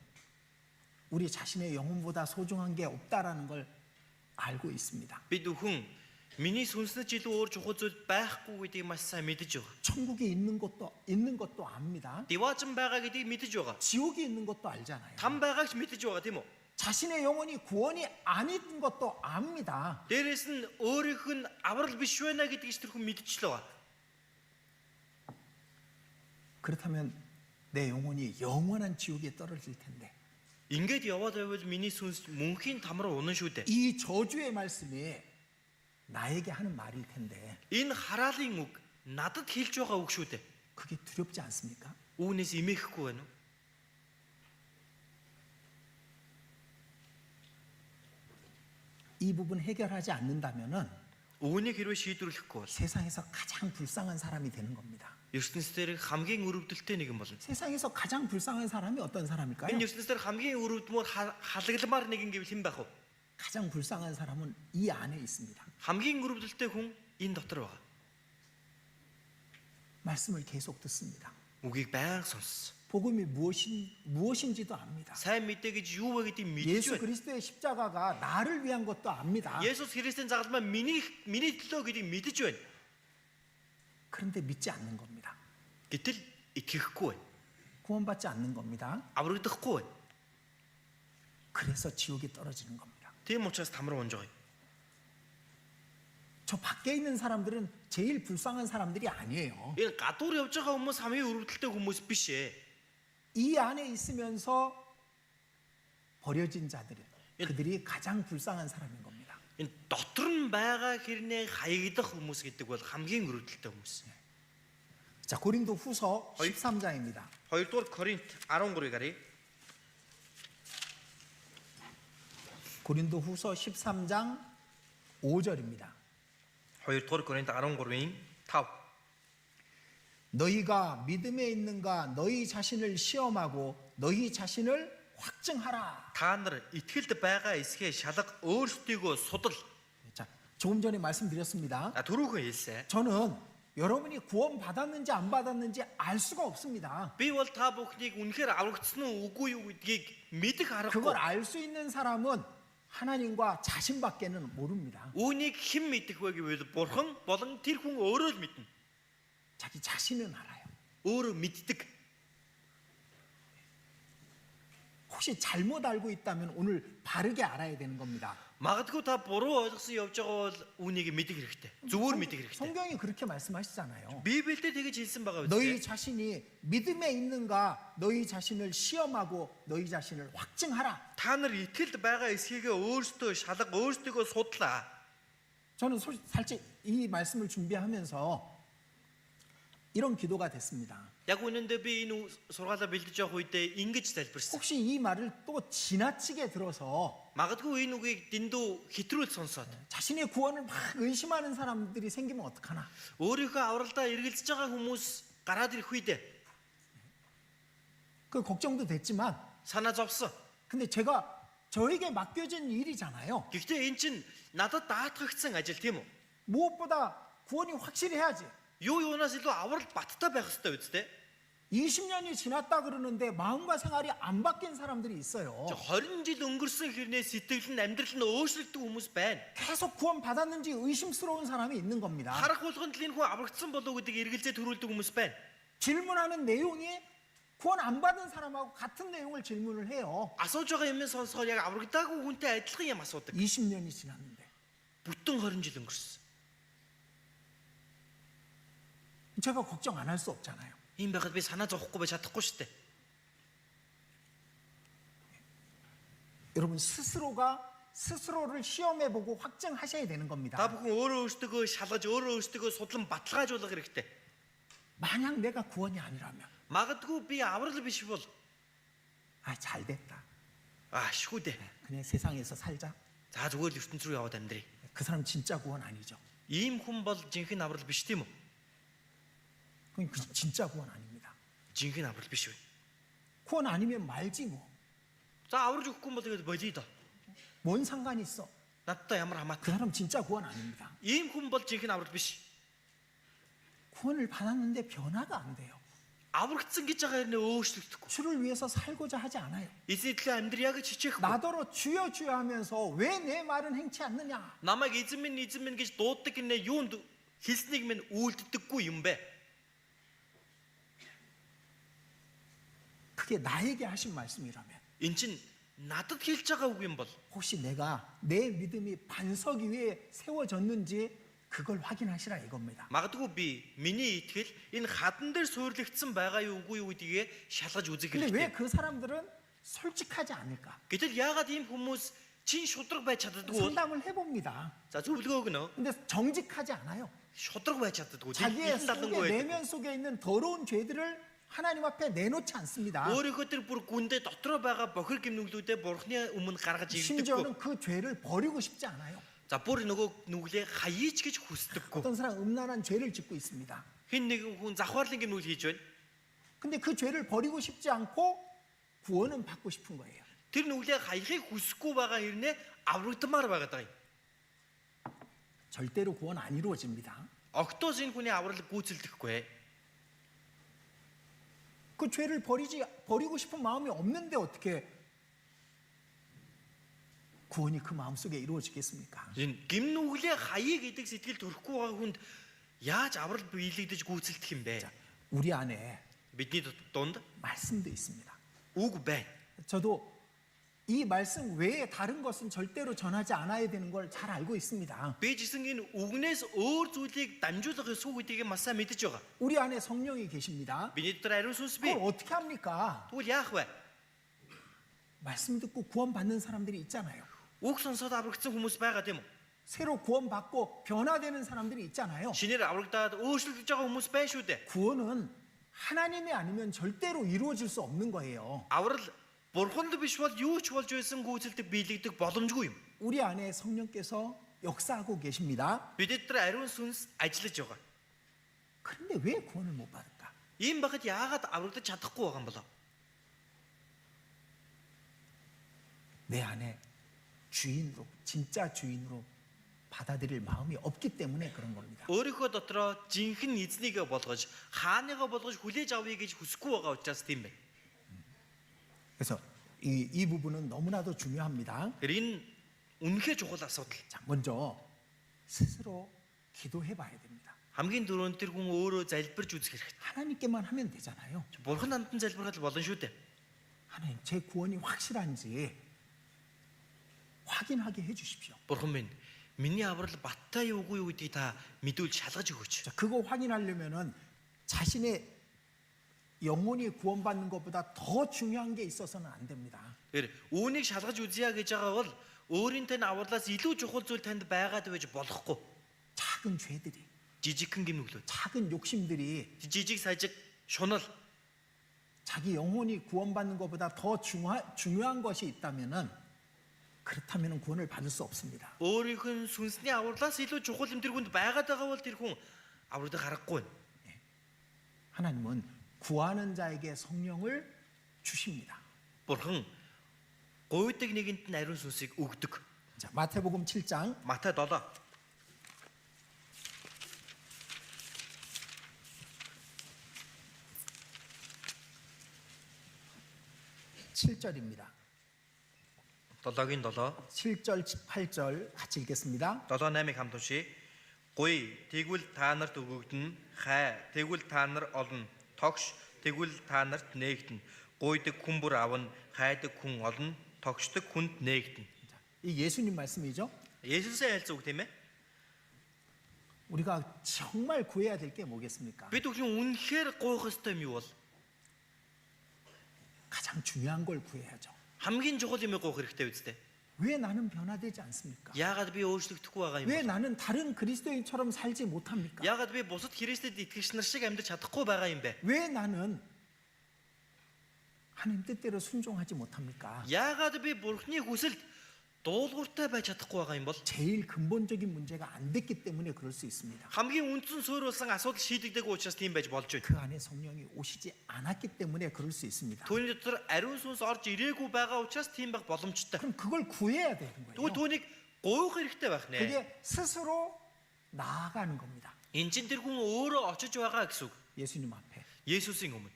우리 자신의 영혼보다 소중한 게 없다라는 걸 알고 있습니다. Бид бүхэн миний сүнснэж илүү өөр чухал зүйл байхгүй гэдгийг маш сайн мэдэж байгаа. 천국이 있는 것도 압니다. Диваажин байгаа гэдгийг мэдэж байгаа. 지옥이 있는 것도 알잖아요. Там байгаагч мэдэж байгаа тийм үү? 자신의 영혼이 구원이 아닌 것도 압니다. Дээрээс нь өөрийнх нь аврал биш байна гэдгийг ч тэр хүн мэдчихлээ байгаа. 그렇다면 내 영혼이 영원한 지옥에 떨어질 텐데 Ингээд яваад байвал миний сүнс мөнхийн там руу унана шүү дээ. 이 저주의 말씀이 나에게 하는 말일 텐데 Энэ хараалын үг надад хэлж байгаа үг шүү дээ. 그게 두렵지 않습니까? Үүнээс имээхгүй байна уу? 이 부분 해결하지 않는다면은 Үүнийг хэрвээ шийдвэрлэхгүй бол 세상에서 가장 불쌍한 사람이 되는 겁니다. ертөнцийн дээр хамгийн өрөвдөлттэй нэгэн болно. 세상에서 가장 불쌍한 사람이 어떤 사람일까요? Энэ ертөнцийн дээр хамгийн өрөвдмөр халагламар нэгэн гэвэл хэн байх вэ? 가장 불쌍한 사람은 이 안에 있습니다. Хамгийн өрөвдөлттэй хүн энэ дотор байгаа. 말씀을 계속 듣습니다. Үгийг байнга сонссон. 복음이 무엇인지도 압니다. Сайн мэдээ гэж юу вэ гэдгийг мэдж 예수 байна. 그리스도의 십자가가 나를 위한 것도 압니다. Есүс Христийн загалмаа миний төлөө гэдгийг мэдэж байна. 그런데 믿지 않는 겁니다. Гэтэл итгэхгүй байна. 구원받지 않는 겁니다. Аврагдахгүй байна. 그래서 지옥에 떨어지는 겁니다. Тийм учраас там руу унж байгаа юм. 저 밖에 있는 사람들은 제일 불쌍한 사람들이 아니에요. Энэ гадуур явж байгаа хүмүүс хамгийн өрөвдөлттэй хүмүүс биш ээ. 이 안에 있으면서 버려진 자들, 그들이 가장 불쌍한 사람인 겁니다. Энэ дотор нь байгаа хэрнээ хаягдах хүмүүс гэдэг бол хамгийн өрөвдөлттэй хүмүүс. 자, 고린도 후서 13장입니다. 2-р Коринт 13-ыг харъя. 고린도 후서 13장 5절입니다. 2-р Коринт 13-ийн 5. 너희가 믿음에 있는가 너희 자신을 시험하고 너희 자신을 확증하라. Та нар итгэлд байгаа эсхээ шалга өөрсдийгөө судал. 자, 조금 전에 말씀드렸습니다. Түрүүхэн хэлсэн. 저는 여러분이 구원 받았는지 안 받았는지 알 수가 없습니다. Би бол та бүхнийг үнэхээр аврагдсан уу үгүй юу гэдгийг мэдэх 그걸 аргагүй. 알 수 있는 사람은 하나님과 자신밖에는 모릅니다. Үүнийг хэн мэдэх вэ гэвэл Бурхан болон тэр хүн өөрөө л мэднэ. 자기 자신은 알아요. Өөрөө мэддэг. 혹시 잘못 알고 있다면 오늘 바르게 알아야 되는 겁니다. Магадгүй та буруу ойлгосон явж байгаа бол үүнийг мэдэх хэрэгтэй. Зүгээр мэдэх хэрэгтэй. 성경이 그렇게 말씀하시잖아요. Библиэлд тэгэж хэлсэн байгаа 너희 үстэй. 자신이 믿음에 있는가 너희 자신을 시험하고 너희 자신을 확증하라. Та нар итгэлд байгаа эсхийгээ өөрсдөө шалга, өөрсдөө судлаа. 저는 살짝 이 말씀을 준비하면서 이런 기도가 됐습니다. Яг үнэндээ би энэ сургаалаа бэлдэж явах үедээ ингэж залбирсан. 혹시 이 말을 또 지나치게 들어서 Магадгүй энэ үгийг дэндүү хэтрүүл сонсоод 자신의 구원을 막 의심하는 사람들이 생기면 어떡하나? өөрийнхөө авралдаа эргэлзэж байгаа хүмүүс гараад ирэх үедээ 그 걱정도 됐지만 санаа зовсон. 근데 제가 저에게 맡겨진 일이잖아요. Гэхдээ эн чинь надад даатгагдсан ажил тийм үү? 무엇보다 구원이 확실해야지. Юу юунаас илүү аврал баттай байх хэрэгтэй үстэй. 20년이 지났다 그러는데 마음과 생활이 안 바뀐 사람들이 있어요. 20 жил өнгөрсөн хэрнээ сэтгэл нь амьдрал нь өөрчлөгдөв хүмүүс байна. 계속 구원 받았는지 의심스러운 사람이 있는 겁니다. Харах болгонд л энэ хүн аврагдсан болов уу гэдэг эргэлзээ төрүүлдэг хүмүүс байна. 질문하는 내용이 구원 안 받은 사람하고 같은 내용을 질문을 해요. Асууж байгаа юм сонсохоор яг аврагдаагүй хүнтэй адилхан юм асуудаг. 20년이 지났는데 Бүтэн 20 жил өнгөрсөн. 제가 걱정 안 할 수 없잖아요. Ийм байхад би санаа зовхгүй байж чадахгүй шүү дээ. 여러분 스스로가 스스로를 시험해보고 확증하셔야 되는 Та 겁니다. бүхэн өөрөө өөртөө шалгаж, өөрөө өөртөө судлан баталгаажуулах хэрэгтэй. 만약 내가 구원이 아니라면 Магадгүй би аврал биш бол 잘 됐다. шгүй дээ. 그냥 세상에서 살자. За зүгээр л ертөнц рүү яваад амьдрий. 그 사람 진짜 구원 아니죠. Ийм хүн бол жинхэнэ аврал биш тийм үү? 그건 진짜 구원 아닙니다. Жинхэнэ аврал биш үү? 구원 아니면 말지 뭐. За аварж өгөхгүй бол тэгээд болиё доо. 뭔 상관이 있어. Надтай ямар 그 хамаатай. 사람 진짜 구원 아닙니다. Ийм хүн бол жинхэнэ аврал биш. 구원을 받았는데 변화가 안 돼요. Аврагдсан гэж байгаа хэрнээ өөрчлөгдөхгүй. 주를 위해서 살고자 하지 않아요. Эзний төлөө амьдрьяа гэж хичээхгүй. 나더러 주여 주여 하면서 왜 내 말은 행치 않느냐. Намайг эзэн минь гэж дууддаг гинэ юунд хэлснийг минь үйлддэггүй юм бэ? 그게 나에게 하신 말씀이라면 Эн чин надад хэлж байгаа үг юм бол 혹시 내가 내 믿음이 반석 위에 세워졌는지 그걸 확인하시라 이겁니다. магадгүй би миний итгэл энэ хадан дээр суйрлагдсан байгаа юу үгүй юу гэдгийг шалгаж үзэх 근데 왜 хэрэгтэй. 그 사람들은 솔직하지 않을까? Гэтэл яагаад ийм хүмүүс чин шудраг байж чаддаггүй бол 상담을 해봅니다. за зөвлөгөө өгнө. 근데 정직하지 않아요. Шудраг байж чаддаггүй. 자기의 Илэн далангүй 속에 байдаг. 내면 속에 있는 더러운 죄들을 하나님 앞에 내놓지 않습니다. Өөрийнхөө тэр бүр гүндээ дотроо байгаа бохир гимнүглүүдээ бурхны өмнө гаргаж ирдэггүй. 심지어는 그 죄를 버리고 싶지 않아요. За бүр нөгөө нүглээ хаяич гэж хүсдэггүй. 어떤 사람 음란한 죄를 짓고 있습니다. Хин нэгэн хүн завхаарлын гимнүгэл хийж байна. 근데 그 죄를 버리고 싶지 않고 구원은 받고 싶은 거예요. Тэр нүглээ хаяхыг хүсэхгүй байгаа хэрнээ аврагдмаар байгаа даа. 절대로 구원 안 이루어집니다. Октоос энэ хүний аврал гүйцэлдэхгүй. 그 죄를 버리고 싶은 마음이 없는데 어떻게 구원이 그 마음속에 이루어지겠습니까? Энэ гимнүглээ хаяа гэдэг сэтгэл төрөхгүй байгаа хүнд яаж аврал биелэгдэж гүйцэлдэх юм бэ? 우리 안에 Бидний дунд 말씀도 있습니다. үг байна. 저도 이 말씀 외에 다른 것은 절대로 전하지 않아야 되는 걸 잘 알고 있습니다. Би жисэн энэ үгнээс өөр зүйлийг дамжуулах ёсгүй гэдгийг маш сайн мэдэж байгаа. 우리 안에 성령이 계십니다. Бидний дотор ариун сүнс бий. 그걸 어떻게 합니까? Тэгвэл яах вэ? 말씀 듣고 구원받는 사람들이 있잖아요. Үг сонсоод аврагдсан хүмүүс байгаа тийм үү? 새로 구원받고 변화되는 사람들이 있잖아요. Шинээр аврагдаад өөрчлөгдөж байгаа хүмүүс байна шүү дээ. 구원은 하나님이 아니면 절대로 이루어질 수 없는 거예요. Аврал бурханд биш бол юу ч болж байсан гүйцэлдэг биелэгдэх боломжгүй юм. 우리 안에 성령께서 역사하고 계십니다. Бидний дотор ариун сүнс ажиллаж байгаа. 그런데 왜 구원을 못 받을까? Ийм багт яагаад аврагдаж чадахгүй байгаа юм болоо? 내 안에 주인으로, 진짜 주인으로 받아들일 마음이 없기 때문에 그런 겁니다. Өөрийнхөө дотроо жинхэнэ эзнийгээ болгож, хааныгаа болгож хүлээж авъя гэж хүсэхгүй байгаа учраас тийм байна. 그래서 이 부분은 너무나도 중요합니다. Энэ үнэхээр чухал асуудал. 자, 먼저 스스로 기도해 봐야 됩니다. Хамгийн дөрөнд тэр хүн өөрөө залбирж үзэх хэрэгтэй. 하나님께만 하면 되잖아요. Бурхан намтан залбирхад болно шүү дээ. 하나님, 제 구원이 확실한지 확인하게 해 주십시오. Бурхан минь, миний аврал баттай үгүй юу гэдгийг та мэдүүл шалгаж өгөөч. 자, 그거 확인하려면은 자신의 영혼이 구원받는 것보다 더 중요한 게 있어서는 안 됩니다. Тэр үүнийг шалгаж үзье гэж байгаа бол өөрийн тань авралаас илүү чухал зүйл танд байгаад байж болохгүй. 작은 죄들이, Жижигхэн гимнүглүүд, 작은 욕심들이 жижиг сажиг, шунал 자기 영혼이 구원받는 것보다 더 중요한 것이 있다면은 그렇다면은 구원을 받을 수 없습니다. өөрийнх нь сүнсний авралаас илүү чухал юм тэр хүнд байгаад байгаа бол тэр хүн авралыг харахгүй байна. 하나님은 구하는 자에게 성령을 주십니다. Бурхан гуйдаг нэгэнд нь ариун сүнсийг өгдөг. 자, 마태복음 7장 Матай 7 7절입니다. 7-гийн 7 7절 8절 같이 읽겠습니다. 7-8-ыг хамт уншия. Гуй тэгвэл та нарт өгөгдөн, хай тэгвэл та нар олно, тогш тэгвэл та нарт нээгдэн. Гуйдаг хүн бүр авна, хайдаг хүн олно, тогшдог хүнд нээгдэн. 자, 이 예수님 말씀이죠. 예수의 айлц үг тийм ээ. 우리가 정말 구해야 될 게 뭐겠습니까? Бид бүхэн үнэхээр гуйх ёстой юм юу бол 가장 중요한 걸 구해야죠. хамгийн чухал юм гуйх хэрэгтэй үстэй. 왜 나는 변화되지 않습니까? Яагаад би өөрчлөгдөхгүй байгаа юм 왜 бэ? 나는 다른 그리스도인처럼 살지 못합니까? Яагаад би бусад Христэд итгэгч нар шиг амьдарч чадахгүй байгаа юм бэ? 왜 나는 하나님 뜻대로 순종하지 못합니까? Яагаад би Бурхны хүсэлд дуулууртай байж чадахгүй байгаа юм бол 제일 근본적인 문제가 안 됐기 때문에 그럴 수 있습니다. хамгийн үндсэн суурь болсон асуудал шийдэгдэг учраас тийм байж болж байна. 그 안에 성령이 오시지 않았기 때문에 그럴 수 있습니다. Түүний дотор ариун сүнс орж ирээгүй байгаа учраас тийм байх боломжтой. 그럼 그걸 구해야 되는 Тэгвэл 거예요. түүнийг гуйх хэрэгтэй байх нэ. 그게 스스로 나아가는 겁니다. Энд чинь тэр хүн өөрөө очиж байгаа гэсэн үг. 예수님 앞에. Есүсийн өмнө.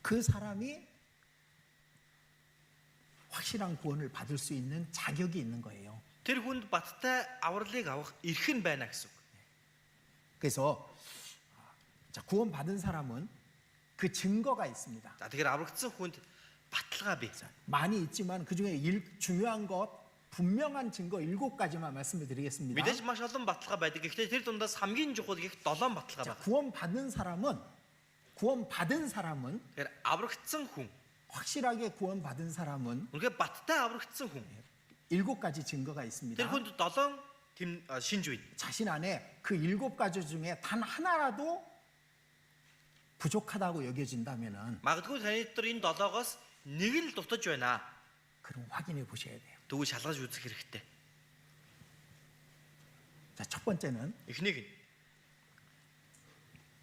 그 사람이 확실한 구원을 받을 수 있는 자격이 있는 거예요. Тэр хүнд баттай авралыг авах эрх нь байна гэсэн үг. 그래서 자, 구원 받은 사람은 그 증거가 있습니다. За тэгэхээр аврагдсан хүнд баталгаа бий. 많이 있지만 그 중에 중요한 것 분명한 증거 7가지만 말씀을 드리겠습니다. Мэдээж маш олон баталгаа байдаг. Гэхдээ тэр дундаас хамгийн чухал гэх 7 баталгаа 자, байна. 구원 받은 사람은 Тэгэхээр аврагдсан хүн, 확실하게 구원 받은 사람은 үнэхээр баттай аврагдсан хүн. 7가지 증거가 있습니다. Тэр хүнд 7 шинж үйд. 자신 안에 그 7가지 중에 단 하나라도 부족하다고 여겨진다면은 Магадгүй таны дотор энэ 7-оос нэг л дутаж байна. 그럼 확인해 보셔야 돼요. Тэгвэл шалгаж үзэх хэрэгтэй. 자, 첫 번째는 Эхнийг нь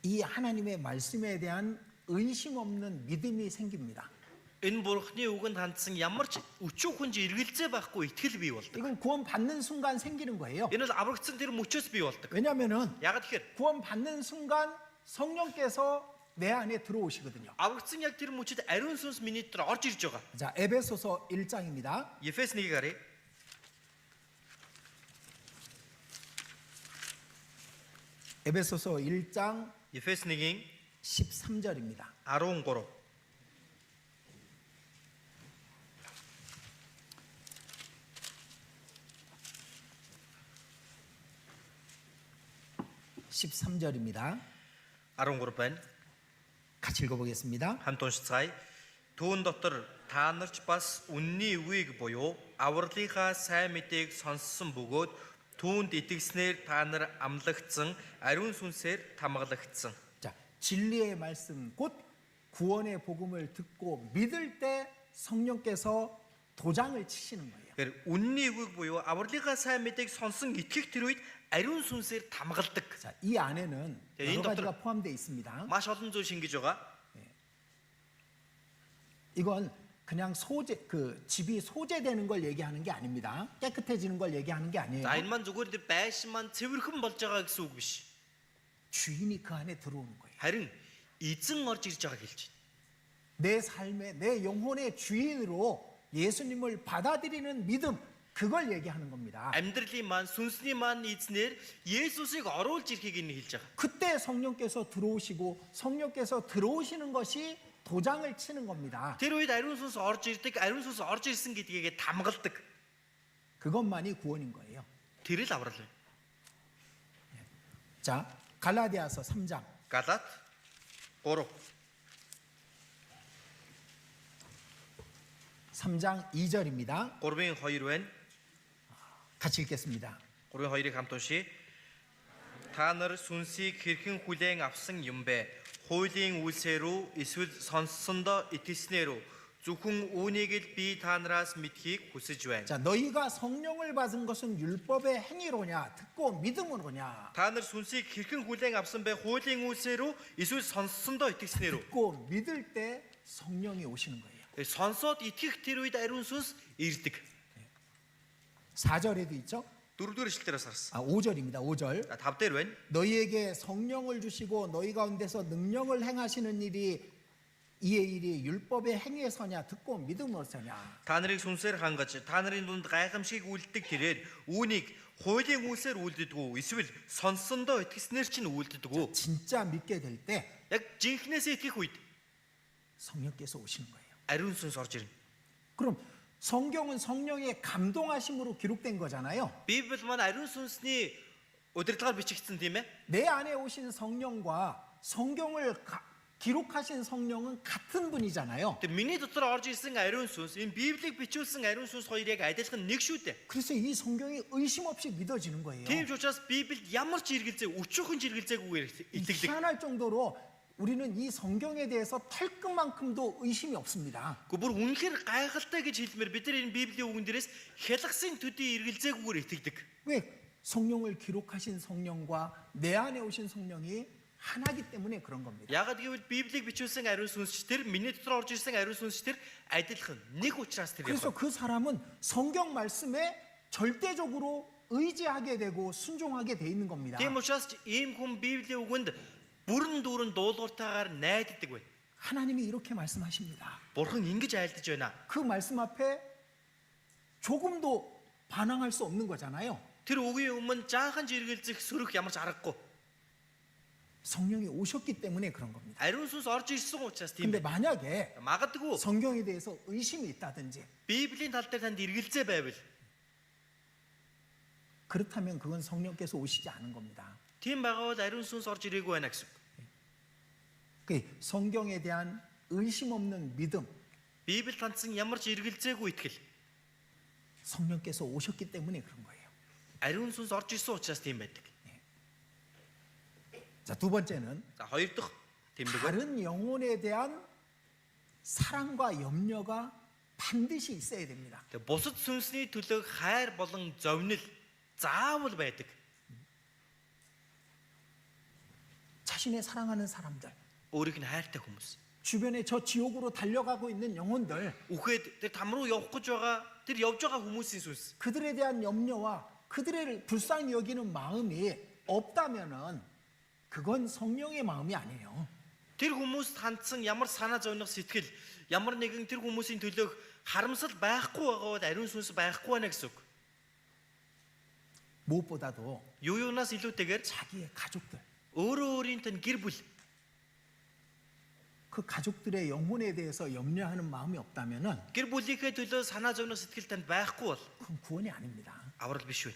이 하나님의 말씀에 대한 의심 없는 믿음이 생깁니다. энэ Бурхны үгэнд хандсан ямар ч өчүүхүнж эргэлзээ байхгүй итгэл бий болдог. 이건 구원 받는 순간 생기는 거예요. Энэ бол аврагдсан тэр мөчөөс бий болдог. 왜냐면은 Ягаад тэгэхээр 구원 받는 순간 성령께서 내 안에 들어오시거든요. аврагдсан яг тэр мөчөд ариун сүнс миний дотор орж ирж байгаа. 자, 에베소서 1장입니다. Ефес 1-ийг харъя. 에베소서 1장 Ефес 1-ийн 13절입니다. 13. 13절입니다. 13 байна. 같이 읽어보겠습니다. Хамт уншицгаая. Түүн дотор та нарч бас үнний үгийг буюу авралынхаа сайн мэдээг сонссон бөгөөд түүнд итгэснээр та нар амлагдсан ариун сүнсээр тамгалагдсан. 자, 진리의 말씀 곧 구원의 복음을 듣고 믿을 때 성령께서 도장을 치시는 거예요. Тэгэхээр үнний үгийг буюу авралынхаа сайн мэдээг сонсон итгэх тэр үед ариун сүнсээр тамгалдаг. 자, 이 안에는 자, 여러 이 가지가 포함되어 있습니다. Маш олон зүйл шингэж байгаа. 이건 그냥 집이 소재되는 걸 얘기하는 게 아닙니다. 깨끗해지는 걸 얘기하는 게 아니에요. За энэ маань зүгээр тэр байшин маань цэвэрхэн болж байгаа гэсэн үг биш. 주인이 그 안에 들어오는 거예요. Харин эзэн орж ирж байгааг хэлж байна. 내 삶의 내 영혼의 주인으로 예수님을 받아들이는 믿음, 그걸 얘기하는 겁니다. Амьдралын маань сүнсний маань эзнэр Есүсийг оруулж ирэхийг энэ хэлж байгаа. 그때 성령께서 들어오시고 성령께서 들어오시는 것이 도장을 치는 겁니다. Тэр үед ариун сүнс орж ирдэг, ариун сүнс орж ирсэн гэдгийг тамгалдаг. 그것만이 구원인 거예요. Тэр л аврал. 자, 갈라디아서 3장 Галат 3. 3장 2절입니다. 3-ын 2 байна. 같이 읽겠습니다. 3-ын 2-ыг хамт уншия. Та нар сүнсийг хэрхэн хүлээн авсан юм бэ? Хуулийн үлсээрүү эсвэл сонссондоо итгэснээрүү зөвхөн үүнийг л би та нараас мэдхийг хүсэж байна. 자, 너희가 성령을 받은 것은 율법의 행위로냐 듣고 믿음으로냐? Та нар сүнсийг хэрхэн хүлээн авсан бэ? Хуулийн үлсээрүү эсвэл сонссондоо итгэснээрүү. 듣고 믿을 때 성령이 오시는 거예요. Сонсоод итгэх тэр үед ариун сүнс ирдэг. 4절에도 있죠? 4-р эшлэлээрээс харсан. 5절입니다. 5절. 5-дөр байна. 너희에게 성령을 주시고 너희 가운데서 능력을 행하시는 일이 이의 일이 율법의 행위에서냐 듣고 믿음으로서냐? Та нарыг сүнсээр хангаж, та нарын дунд гайхамшиг үлддэг тэрээр үүнийг хуулийн үлсээр үлддэг үү? Эсвэл сонссондоо итгэснээр чинь үлддэг үү? 진짜 믿게 될 때 Яг жинхнээсээ итгэх үед 성령께서 오시는 거예요. ариун сүнс орж ирнэ. 그럼 성경은 성령의 감동하심으로 기록된 거잖아요. Библи маань ариун сүнсний удирдлагаар бичигдсэн тийм ээ. 내 안에 오신 성령과 성경을 기록하신 성령은 같은 분이잖아요. Тэр миний дотор орж ирсэн ариун сүнс, энэ Библийг бичүүлсэн ариун сүнс хоёр яг адилхан нэг шүү дээ. 그래서 이 성경이 의심 없이 믿어지는 거예요. Тийм ч учраас Библиэд ямар ч эргэлзээ, өчүүхэн эргэлзээгүйгээр итгэдэг. 희한할 정도로 우리는 이 성경에 대해서 털끝만큼도 의심이 없습니다. Гэхдээ бүр үнэхээр гайхалтай гэж хэлмээр бид нар энэ Библийн үгэн дээрээс хялгсын төдий эргэлзээгүйгээр итгэдэг. 왜? 성령을 기록하신 성령과 내 안에 오신 성령이 하나기 때문에 그런 겁니다. Яагаад гэвэл Библийг бичүүлсэн ариун сүнс тэр миний дотор орж ирсэн ариун сүнс тэр адилхан нэг учраас тэр 그래서 явах. 그 사람은 성경 말씀에 절대적으로 의지하게 되고 순종하게 돼 있는 겁니다. Тийм учраас ийм хүн Библийн үгэнд бүрэн дүүрэн дуулууртаагаар найддаг бай. 하나님이 이렇게 말씀하십니다. Бурхан ингэж айлдаж байна. 그 말씀 앞에 조금도 반항할 수 없는 거잖아요. Тэр үгийн өмнө жаахан ч эргэлзэх сөрөх ямар ч аргагүй. 성령이 오셨기 때문에 그런 겁니다. 아리ун сүнс орж ирсэн учраас тийм 근데 байна. 만약에 Магадгүй 성경에 대해서 의심이 있다든지 Библийн тал дээр танд эргэлзээ байвал 그렇다면 그건 성령께서 오시지 않은 겁니다. тийм байгаа бол ариун сүнс орж ирээгүй байна гэсэн. 그 성경에 대한 의심 없는 믿음, Библи тандсан ямар ч эргэлзээгүй итгэл. 성령께서 오셨기 때문에 그런 거예요. 아리ун сүнс орж ирсэн учраас тийм байдаг. 자, 두 번째는 За хоёр дахь тэмдэг байна. 다른 영혼에 대한 사랑과 염려가 반드시 있어야 됩니다. Тэгээ бусад сүнсний төлөө хайр болон зовнил заавал байдаг. 자신의 사랑하는 사람들, Өөрийг нь хайртай хүмүүс. 주변에 저 지옥으로 달려가고 있는 영혼들, Үхээд тэр там руу явах гэж байгаа тэр явж байгаа хүмүүсийн сүнс. 그들에 대한 염려와 그들을 불쌍히 여기는 마음이 없다면은 그건 성령의 마음이 아니에요. Тэр хүмүүст хандсан ямар санаа зовнох сэтгэл, ямар нэгэн тэр хүмүүсийн төлөө харамсал байхгүй байгаа бол ариун сүнс байхгүй байна гэсэн үг. 무엇보다도 Юу юунаас илүүтэйгээр 자기의 가족들, өөрөө өөрийнх нь гэр бүл, 그 가족들의 영혼에 대해서 염려하는 마음이 없다면은 гэр бүлийнхээ төлөө санаа зовнох сэтгэл танд байхгүй бол 그건 구원이 아닙니다. аврал биш үү?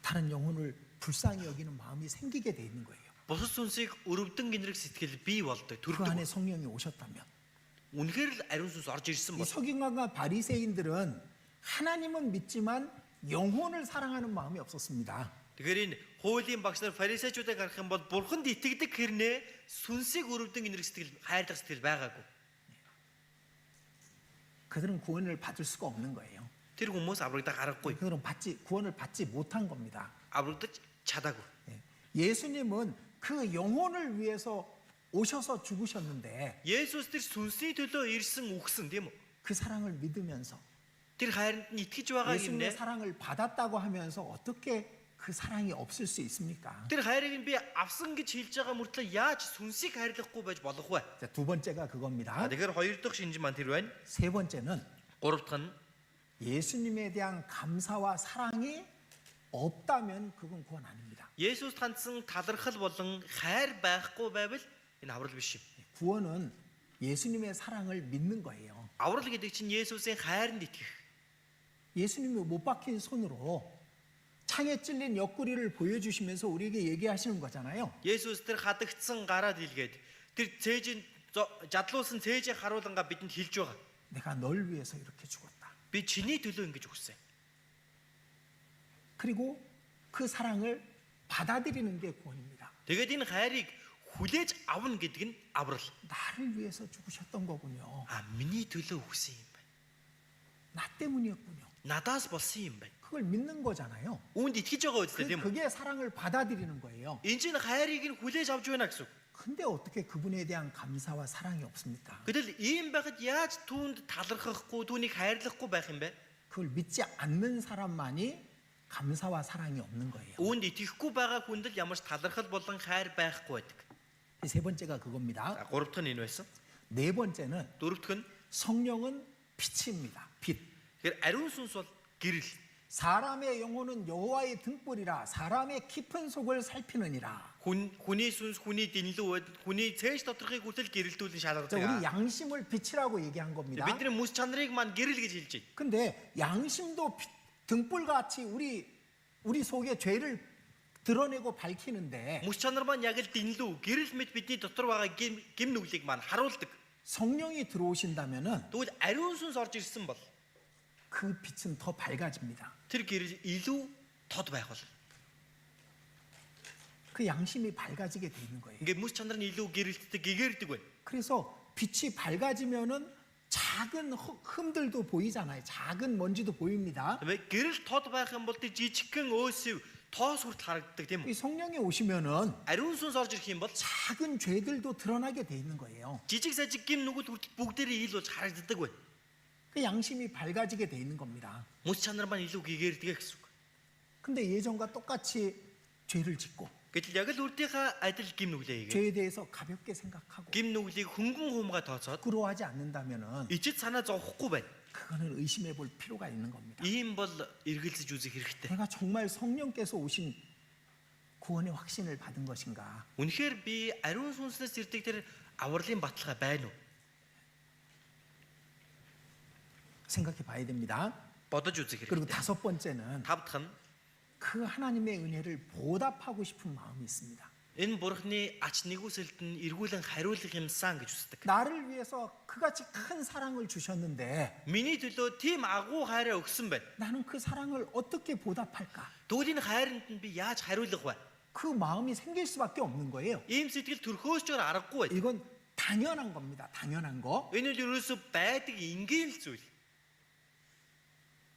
다른 영혼을 불쌍히 여기는 마음이 생기게 돼 있는 거예요. Бусад сүнсийг өрөвдөн гинрэх сэтгэл бий болдог, 그 төрдөг. 안에 성령이 오셨다면 Үнэхээр л ариун сүнс орж ирсэн 이 бол 서기관과 바리새인들은 하나님은 믿지만 영혼을 사랑하는 마음이 없었습니다. тэгэхээр энэ хуулийн багш нар фарисеучуудыг харах юм бол бурханд итгэдэг хэрнээ сүнсийг өрөвдөн гинрэх сэтгэл, хайрлах сэтгэл байгаагүй. 그들은 구원을 받을 수가 없는 거예요. Тэр хүмүүс аврагдах аргагүй. 그들은 구원을 받지 못한 겁니다. аврагдаж чадаагүй. 예수님은 그 영혼을 위해서 오셔서 죽으셨는데 Есүс тэр сүнсний төлөө ирсэн үхсэн тийм үү? 그 사랑을 믿으면서 Тэр хайранд нь итгэж байгаа 예수님의 юмнээ 사랑을 받았다고 하면서 어떻게 그 사랑이 없을 수 있습니까? Тэр хайрыг би авсан гэж хэлж байгаа мөртлөө яаж сүнсийг хайрлахгүй байж болох вэ? 자, 두 번째가 그겁니다. Тэгэхээр хоёр дахь шинж маань тэр байна. 세 번째는 Гурав дахь нь 예수님에 대한 감사와 사랑이 없다면 그건 구원 아닙니다. Есүст хандсан талархал болон хайр байхгүй байвал энэ аврал биш юм. 구원은 예수님의 사랑을 믿는 거예요. Аврал гэдэг чинь Есүсийн хайранд итгэх. 예수님이 못 박힌 손으로 창에 찔린 옆구리를 보여주시면서 우리에게 얘기하시는 거잖아요. Есүс тэр хадагдсан гараа дэлгээд тэр цээжийн задлуулсан цээжийг харуулнгаа бидэнд хэлж байгаа. 내가 널 위해서 이렇게 죽었다. Би чиний төлөө ингэж өгсөн. 그리고 그 사랑을 받아들이는 게 구원입니다. Тэгээд энэ хайрыг хүлээж авна гэдэг нь аврал. 나를 위해서 죽으셨던 거군요. Миний төлөө өгсөн юм байна. 나 때문이었군요. Надаас болсон юм байна. 그걸 믿는 거잖아요. Үүнд итгэж байгаа үстэй тийм үү? 그게 사랑을 받아들이는 거예요. Энэ чинь хайрыг нь хүлээж авч байна гэсэн үг. 근데 어떻게 그분에 대한 감사와 사랑이 없습니까? Гэтэл ийм байхад яаж түүнд талархахгүй, түүнийг хайрлахгүй байх юм бэ? 그걸 믿지 않는 사람만이 감사와 사랑이 없는 거예요. Үүнд итгэхгүй байгаа хүнд л ямар ч талархал болон хайр байхгүй байдаг. 세 번째가 그겁니다. Гурав дахь нь энэ байсан. 네 번째는 Дөрөв дахь нь 성령은 빛입니다. 빛. тэгэхээр ариун сүнс бол гэрэл. 사람의 영혼은 여호와의 등불이라 사람의 깊은 속을 살피느니라. Хүний сүнс, хүний дэнлүү, хүний цээж доторхыг хүртэл гэрэлтүүлэн 자, шалгадаг. 우리 양심을 빛이라고 얘기한 겁니다. Бидний мэс чанарыг маань гэрэл гэж хэлж байна. 근데 양심도 등불같이 우리 속에 죄를 드러내고 밝히는데 Мэс чанар маань яг л дэнлүү, гэрэл мэт бидний дотор байгаа гим нүглийг маань харуулдаг. 성령이 들어오신다면은 Тэгвэл ариун сүнс орж ирсэн бол 그 빛은 더 밝아집니다. тэр гэрэл илүү тод байх бол. 그 양심이 밝아지게 돼 있는 거예요. Ингээ мэс чанар нь илүү гэрэлтдэг, гэгэрдэг байна. 그래서 빛이 밝아지면은 작은 흠들도 보이잖아요. 작은 먼지도 보입니다. Тэгвэл гэрэл тод байх юм бол тэр жижигхэн өөсөв тоос хүрт харагддаг тийм 이 үү? 성령이 오시면은 Ариун сүнс орж ирэх юм бол 작은 죄들도 드러나게 돼 있는 거예요. жижиг сажиг гим нүгэл хүртэл бүгдээрээ ил болж харагддаг байна. 그 양심이 밝아지게 돼 있는 겁니다. Мэс чанар маань илүү гэгэрдэг гэсэн үг. 근데 예전과 똑같이 죄를 짓고 Гэтэл яг л үрдийнхаа адил гим нүглээ хийгээ. 죄에 대해서 가볍게 생각하고 Гим нүглийг хөнгөн хуумгаа тооцоод 부끄러워하지 않는다면은 ичид санаа зовхгүй байна. 그거는 의심해 볼 필요가 있는 겁니다. Ийм бол эргэлзэж үзэх хэрэгтэй. 내가 정말 성령께서 오신 구원의 확신을 받은 것인가? Үнэхээр би ариун сүнснээс ирдэг тэр авралын баталгаа байна уу? 생각해 봐야 됩니다. Бодож үзэх 그리고 хэрэгтэй. 다섯 번째는 Тав дахь нь 그 하나님의 은혜를 보답하고 싶은 마음이 있습니다. энэ бурхны ач нэгүсэлд нь эргүүлэн хариулах юмсан гэж үздэг. 나를 위해서 그같이 큰 사랑을 주셨는데 Миний төлөө тийм агуу хайраа өгсөн байна. 나는 그 사랑을 어떻게 보답할까? Тэгвэл энэ хайранд нь би яаж хариулах вэ? 그 마음이 생길 수밖에 없는 거예요. Ийм сэтгэл төрхөөсчөр аргагүй байна. 이건 당연한 겁니다. 당연한 거. Энэ л ерөөсөө байдаг энгийн л зүйл.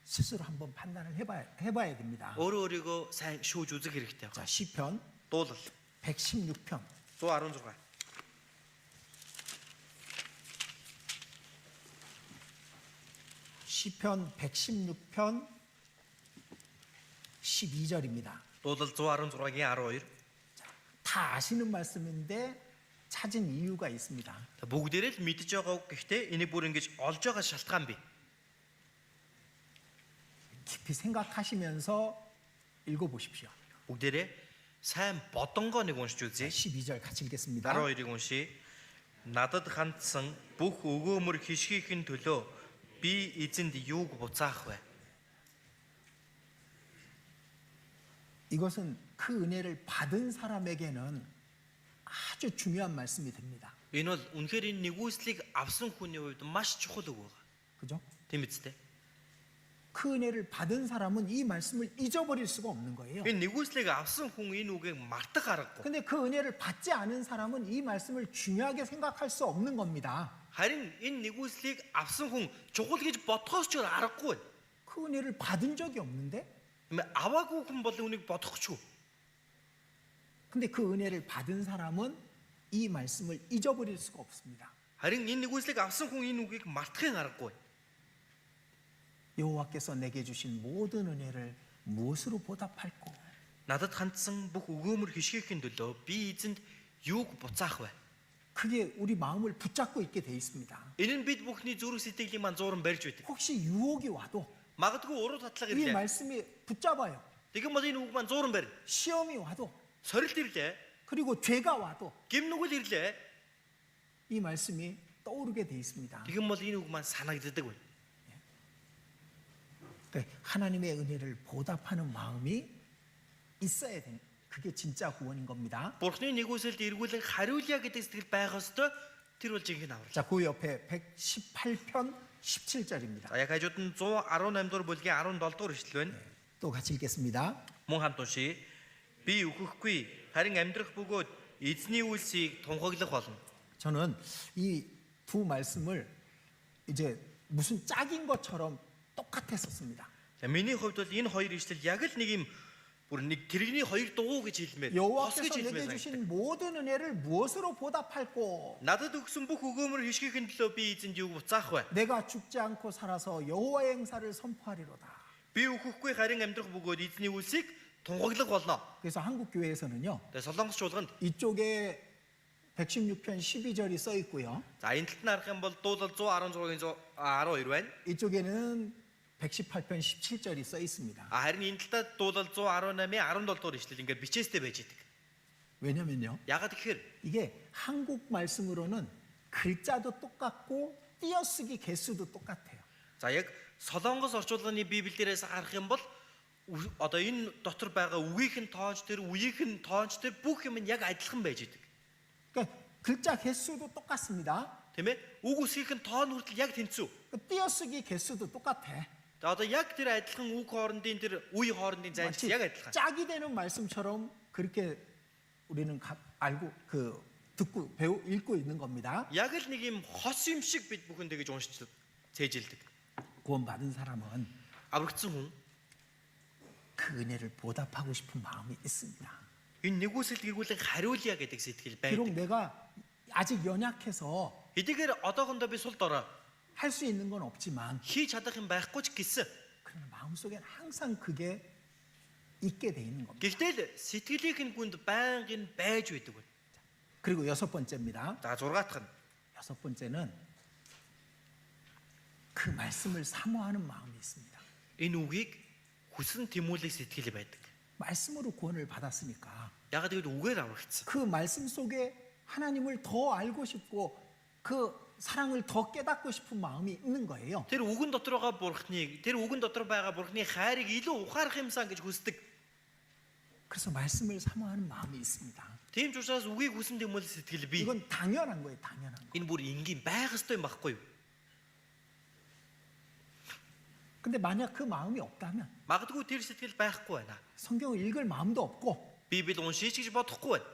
스스로 한번 판단을 해봐야 됩니다. Өөрөө өөрийгөө сайн шүүж үзэх хэрэгтэй 자, байна. 시편 Дуулал 116편 116. 시편 116편 12절입니다. Дуулал 116-гийн 12. 다 아시는 말씀인데 찾은 이유가 있습니다. Бүгдээрээ л мэдж байгаа үг гэхдээ энийг бүр ингэж олж байгаа шалтгаан бий. 깊이 생각하시면서 읽어보십시오. Бүгдээрээ сайн бодонгоо нэг уншиж үзье. 12절 같이 읽겠습니다. 12-ыг уншия. Надад хандсан бүх өгөөмөр хишгийхэн төлөө би эзэнд юуг буцаах вэ? 이것은 그 은혜를 받은 사람에게는 아주 중요한 말씀이 됩니다. Энэ бол үнэхээр энэ нэгүслийг авсан хүний хувьд маш чухал үг байна. 그죠? Тийм үстэй. 그 은혜를 받은 사람은 이 말씀을 잊어버릴 수가 없는 거예요. Энэ нэгүслийг авсан хүн энэ үгийг мартах аргагүй. 근데 그 은혜를 받지 않은 사람은 이 말씀을 중요하게 생각할 수 없는 겁니다. Харин энэ нэгүслийг авсан хүн чухал гэж бодхоос ч аргагүй. 그 은혜를 받은 적이 없는데 Аваагүй хүн бол үнийг бодох ч юу. 근데 그 은혜를 받은 사람은 이 말씀을 잊어버릴 수가 없습니다. Харин энэ нэгүслийг авсан хүн энэ үгийг мартахын аргагүй. 여호와께서 내게 주신 모든 은혜를 무엇으로 보답할꼬? Надад хандсан бүх өгөөмөр хишгээхийн төлөө би эзэнд юуг буцаах вэ? 그게 우리 마음을 붙잡고 있게 돼 있습니다. Энэ нь бид бүхний зүрх сэтгэлийн маань зууран барьж байдаг. 혹시 유혹이 와도 Магадгүй уруу татлага 이 ирлээ. 말씀이 붙잡아요. Тэгэн бол энэ үг маань зууран барь. 시험이 와도 Сорилт ирлээ. 그리고 죄가 와도 Гим нүгэл ирлээ. 이 말씀이 떠오르게 돼 있습니다. Тэгэн бол энэ үг маань санагддаг байна. 그러니까 하나님의 은혜를 보답하는 마음이 있어야 되는 그게 진짜 구원인 겁니다. Бурхны нэгүсэлд эргүүлэн хариулъя гэдэг сэтгэл байх ёстой. Тэр бол жинхэнэ аврал. 자, 그 옆에 118편 17절입니다. За яг хажууд нь 118 дугаар бүлгийн 17 дугаар ишлэл байна. 또 같이 읽겠습니다. Мөн хамт уншия. Би үхэхгүй харин амьдрах бөгөөд эзний үлсийг тунхаглах болно. 저는 이 두 말씀을 이제 무슨 짝인 것처럼 똑같았었습니다. За миний хувьд бол энэ хоёр ишлэл яг л нэг юм бүр нэг тэрэгний хоёр дуу гэж хэлмээр. Хос 여호와께서 гэж 내게 хэлмээр. 주신 모든 은혜를 무엇으로 보답할꼬? Надад өгсөн бүх өгөөмөр хишгээхин төлөө би эзэнд юуг буцаах вэ? 내가 죽지 않고 살아서 여호와의 행사를 선포하리로다. Би үхэхгүй харин амьдрах бөгөөд эзний үлсийг тунхаглах болно. 그래서 한국 교회에서는요. Тэгээ солонгос чуулганд 이쪽에 116편 12절이 써 있고요. за энэ талд нь харах юм бол дуулал 116-гийн 12 байна. 이쪽에는 118편 17절이 써 있습니다. Харин энэ талд дуулал 118-ийн 17 дугаар ишлэл ингээд бичээстэй байж идэг. 왜냐면요. Ягаад гэхээр 이게 한국 말씀으로는 글자도 똑같고 띄어쓰기 개수도 똑같아요. за яг солонгос орчуулгын библиэрээс харах юм бол одоо энэ дотор байгаа үгийнхэн тоонч төр үеийнхэн тоонч төр бүх юм нь яг адилхан байж идэг. 그러니까 글자 개수도 똑같습니다. Тийм ээ? Үг үсгийнхэн тоон хүртэл яг тэнцүү. 띄어쓰기 개수도 똑같아. За одоо яг тэр адилхан үг хоорондын тэр үе хоорондын зайч 마치 яг адилхан. 짝이 되는 말씀처럼 그렇게 우리는 알고 듣고 읽고 있는 겁니다. Яг л нэг юм хос юм шиг бид бүхэн тэгэж уншиж цээжилдэг. 구원받은 사람은 Аврагдсан хүн 그 은혜를 보답하고 싶은 마음이 있습니다. энэ нэгүсэлд эргүүлэн хариулъя гэдэг сэтгэл 비록 байдаг. 내가 아직 연약해서 Хэдийгээр одоохондоо би сул дорой 할 수 있는 건 없지만 хийж чадах юм байхгүй ч гэсэн. 그러나 마음속에 항상 그게 있게 돼 있는 겁니다. Гэхдээ л сэтгэлийнх нь гүнд байнгын байж байдаг байна. 그리고 여섯 번째입니다. За 6 дахь нь 여섯 번째는 그 말씀을 사모하는 마음이 있습니다. энэ үгийг хүсэн тэмүүлэх сэтгэл байдаг. 말씀으로 구원을 받았으니까 Ягаад гэвэл үгээр аврагдсан. 그 말씀 속에 하나님을 더 알고 싶고 그 사랑을 더 깨닫고 싶은 마음이 있는 거예요. Тэр үгэн дотор байгаа бурхныг, тэр үгэн дотор байгаа бурхны хайрыг илүү ухаарах юмсан гэж хүсдэг. 그래서 말씀을 사모하는 마음이 있습니다. Тийм ч учраас үгийг хүсэн тэмүүлэх сэтгэл бий. 이건 당연한 거예요, 당연한 거. Энэ бүр энгийн байх ёстой юм баггүй юу? 근데 만약 그 마음이 없다면 Магадгүй тэр сэтгэл байхгүй байна. 성경을 읽을 마음도 없고 Библи уншиж гэж бодохгүй байна.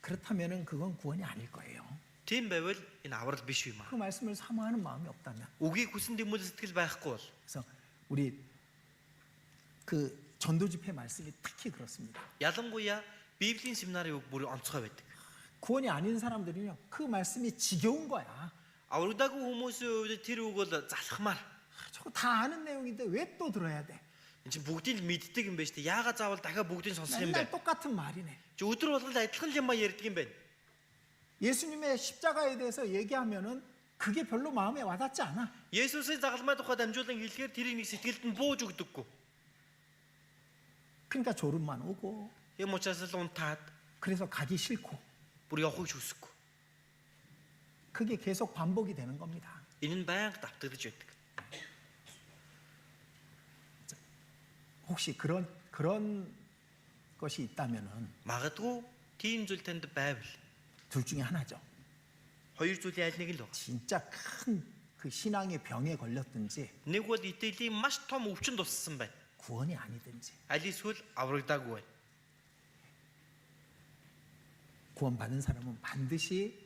그렇다면은 그건 구원이 아닐 거예요. Тийм байвал энэ аврал биш юм аа. 그 말씀을 사모하는 마음이 없다면. Үгийг хүсэн тэмүүлэх сэтгэл байхгүй бол 그래서 우리 그 전도 집회 말씀이 특히 그렇습니다. ялангуяа Библийн семинарын үг бүр онцгой байдаг. 구원이 아닌 사람들은요, 그 말씀이 지겨운 거야. Аврагдаагүй хүмүүсийн хувьд тэр үг бол залхмаар. 저거 다 아는 내용인데 왜 또 들어야 돼? Энд чинь бүгдийг л мэддэг юм байна шүү дээ. Яагаад заавал дахиад бүгдийг сонсох юм бэ? 맨날 똑같은 말이네. Чи өдөр болгон адилхан юм ярьдаг юм байна. 예수님의 십자가에 대해서 얘기하면은 그게 별로 마음에 와닿지 않아. Есүсийн загалмай тухай дамжуулан хэлэхээр тэрийг нэг сэтгэлд нь бууж өгдөггүй. 그러니까 졸음만 오고, Юм учраас л унтаад 그래서 가기 싫고, бүр явахыг хүсэхгүй. 그게 계속 반복이 되는 겁니다. Энэ нь байнга давтагдаж байдаг. 혹시 그런 것이 있다면은 Магадгүй тийм зүйл танд байвал 둘 중에 하나죠. хоёр зүйлийн аль нэг л байна. 진짜 큰 그 신앙의 병에 걸렸든지 Нэг бол итгэлийн маш том өвчин туссан байна. 구원이 아니든지 Аль эсвэл аврагдаагүй байна. 구원받은 사람은 반드시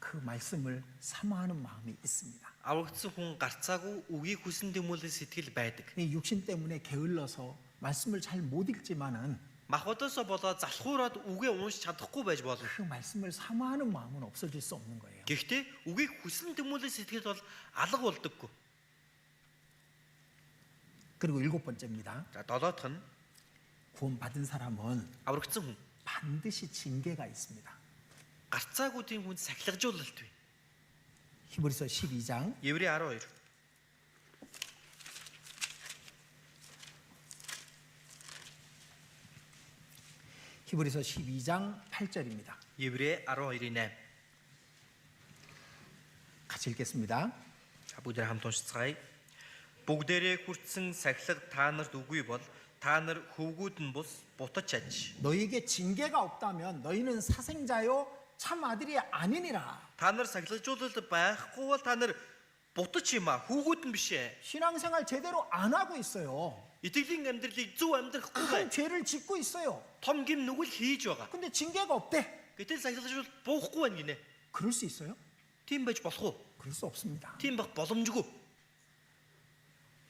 그 말씀을 사모하는 마음이 있습니다. Аврагдсан хүн гарцаагүй үгийг хүсэн тэмүүлэх сэтгэл байдаг. 이 육신 때문에 게을러서 말씀을 잘 못 읽지만은 Махбодосоо болоод залхуураад үгээ уншиж чадахгүй байж болно. 그 말씀을 사모하는 마음은 없어질 수 없는 거예요. Гэхдээ үгийг хүсэн тэмүүлэх сэтгэл бол алга болдоггүй. 그리고 일곱 번째입니다. За долоодох нь 구원받은 사람은 аврагдсан хүн 반드시 징계가 있습니다. гарцаагүй тийм хүн сахилгажуулалт бий. 히브리서 12장 Еврей 12. 히브리서 12장 8절입니다. Еврей 12-ийн 8. 같이 읽겠습니다. За бүгдээ хамт уншицгаая. Бүгдээрээ хүртсэн сахилга та нарт үгүй бол та нар хөвгүүд нь бус бутаж аж. 너희에게 징계가 없다면 너희는 사생자요 참 아들이 아니니라. Та нар сахилгажуулалт байхгүй бол та нар бутаж юм а хөвгүүд нь биш ээ. 신앙생활 제대로 안 하고 있어요. Итгэлийн амьдралыг зөв амьдрахгүй 큰 бай. 죄를 짓고 있어요. Том гим нүгэл хийж байгаа. 근데 징계가 없대. Гэтэл сахилгажуулалт буухгүй байна гинэ. 그럴 수 있어요? Тийм байж болох уу? 그럴 수 없습니다. Тийм байх боломжгүй.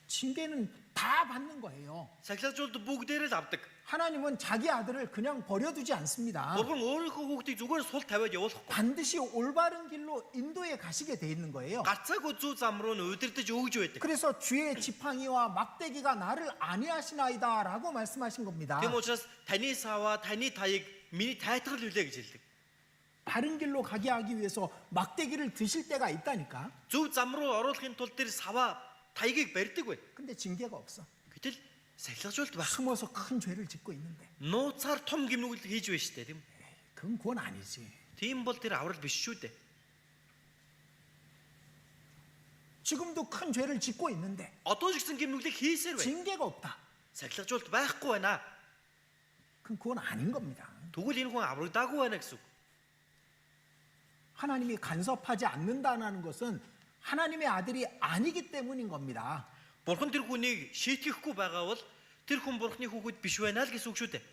징계는 다 받는 거예요. Сахилгажуулалт бүгдээрээ л авдаг. 하나님은 자기 아들을 그냥 버려두지 않습니다. Бурхан өөрийнхөө хүүхдийг зүгээр сул тавиад явуулахгүй. 반드시 올바른 길로 인도에 가시게 돼 있는 거예요. Гарцаагүй зүү зам руу нь удирдах өгж байдаг. 그래서 주의 지팡이와 막대기가 나를 안위하시나이다라고 말씀하신 겁니다. Тийм учраас таны саваа, таны таяг миний тайтгал үлээ гэж хэлдэг. 바른 길로 가게 하기 위해서 막대기를 드실 때가 있다니까. Зөв зам руу оруулахын тулд тэр саваа, таягийг барьдаг бай. 근데 징계가 없어. Гэтэл сахилгажуулалт байх. 숨어서 큰 죄를 짓고 있는데. Нууцаар том гимнүгэл хийж байна шүү дээ, тийм. 그건 구원 아니지. Тийм бол тэр аврал биш шүү дээ. 지금도 큰 죄를 짓고 있는데 Одоо ч гэсэн гимнүглийг хийсээр байна. 징계가 없다. Сахилгажуулалт байхгүй байна. 그건 구원 아닌 겁니다. Тэгвэл энэ хүн аврагдаагүй байна гэсэн үг. 하나님이 간섭하지 않는다는 것은 하나님의 아들이 아니기 때문인 겁니다. Бурхан тэр хүнийг шийтгэхгүй байгаа бол тэр хүн Бурханы хүүхэд биш байна л гэсэн үг шүү дээ.